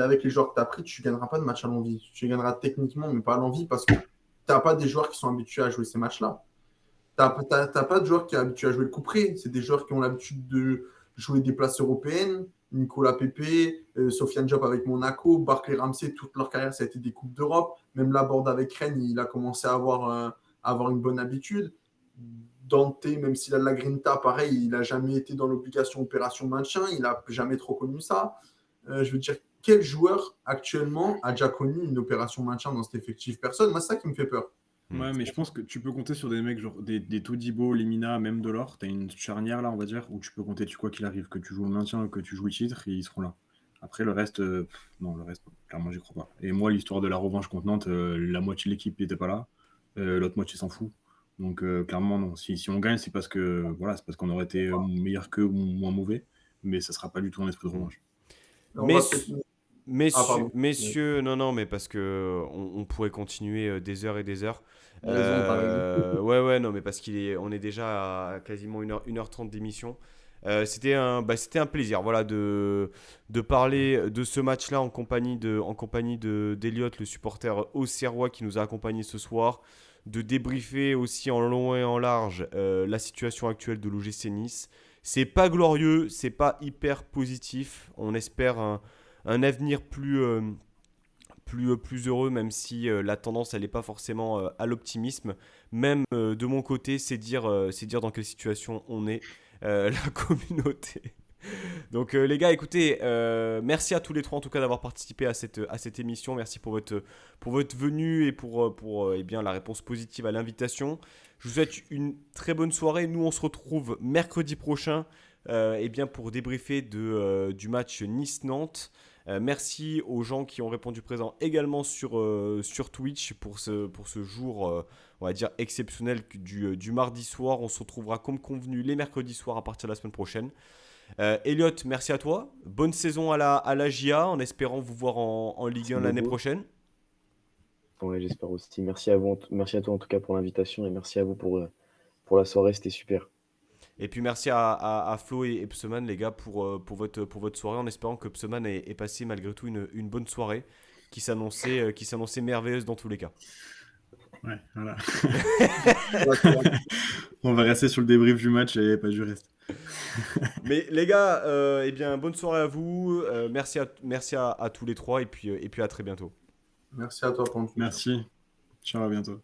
avec les joueurs que tu as pris, tu ne gagneras pas de match à l'envie. Tu gagneras techniquement, mais pas à l'envie parce que tu n'as pas des joueurs qui sont habitués à jouer ces matchs-là. Tu n'as pas de joueurs qui sont habitués à jouer le coup près. C'est des joueurs qui ont l'habitude de jouer des places européennes. Nicolas Pepe, Sofiane Diop avec Monaco, Barclay Ramsey, toute leur carrière, ça a été des Coupes d'Europe. Même Laborde avec Rennes, il a commencé à avoir une bonne habitude. Dante, même s'il a de la grinta, pareil, il n'a jamais été dans l'obligation opération maintien. Il n'a jamais trop connu ça. Je veux dire, quel joueur actuellement a déjà connu une opération maintien dans cet effectif? Personne. Moi, c'est ça qui me fait peur. Hmm. Ouais, mais je pense que tu peux compter sur des mecs, genre des Todibo, Limina, même Delors. T'as une charnière là, on va dire, où tu peux compter tu quoi qu'il arrive, que tu joues au maintien ou que tu joues le titre, et ils seront là. Après, le reste, non, le reste, clairement, j'y crois pas. Et moi, l'histoire de la revanche contre Nantes, la moitié de l'équipe n'était pas là, l'autre moitié s'en fout. Donc, clairement, non. Si on gagne, c'est parce que voilà, c'est parce qu'on aurait été meilleur qu'eux ou moins mauvais, mais ça sera pas du tout un esprit de revanche. On va peut-être. Mess- Ah, pardon. Messieurs, non, non, mais parce que on pourrait continuer des heures et des heures. T'as raison. Ouais, ouais, non, mais parce on est déjà à quasiment 1h30 d'émission. C'était un plaisir, voilà, de parler de ce match-là en compagnie d'Eliott, le supporter auxerrois qui nous a accompagnés ce soir, de débriefer aussi en long et en large la situation actuelle de l'OGC Nice. C'est pas glorieux, c'est pas hyper positif. On espère un avenir plus heureux, même si la tendance elle n'est pas forcément à l'optimisme. Même de mon côté, c'est dire dans quelle situation on est, la communauté. Donc les gars, écoutez, merci à tous les trois en tout cas d'avoir participé à cette émission. Merci pour votre venue et pour eh bien, la réponse positive à l'invitation. Je vous souhaite une très bonne soirée. Nous, on se retrouve mercredi prochain eh bien, pour débriefer du match Nice-Nantes. Merci aux gens qui ont répondu présent également sur Twitch pour ce jour, on va dire, exceptionnel du mardi soir. On se retrouvera comme convenu les mercredis soirs à partir de la semaine prochaine. Elliot, merci à toi. Bonne saison à la JA, en espérant vous voir en Ligue 1 Merci l'année beaucoup. prochaine. Ouais, j'espère aussi. Merci à vous, merci à toi en tout cas pour l'invitation et merci à vous pour la soirée, c'était super. Et puis merci à Flo et Pseman, les gars, pour votre soirée, en espérant que Pseman ait passé malgré tout une bonne soirée qui s'annonçait merveilleuse dans tous les cas. Ouais, voilà. Ouais, c'est vrai. On va rester sur le débrief du match et pas du reste. Mais les gars, eh bien, bonne soirée à vous. Merci à tous les trois et puis à très bientôt. Merci à toi, Pantou. Merci. Ciao, à bientôt.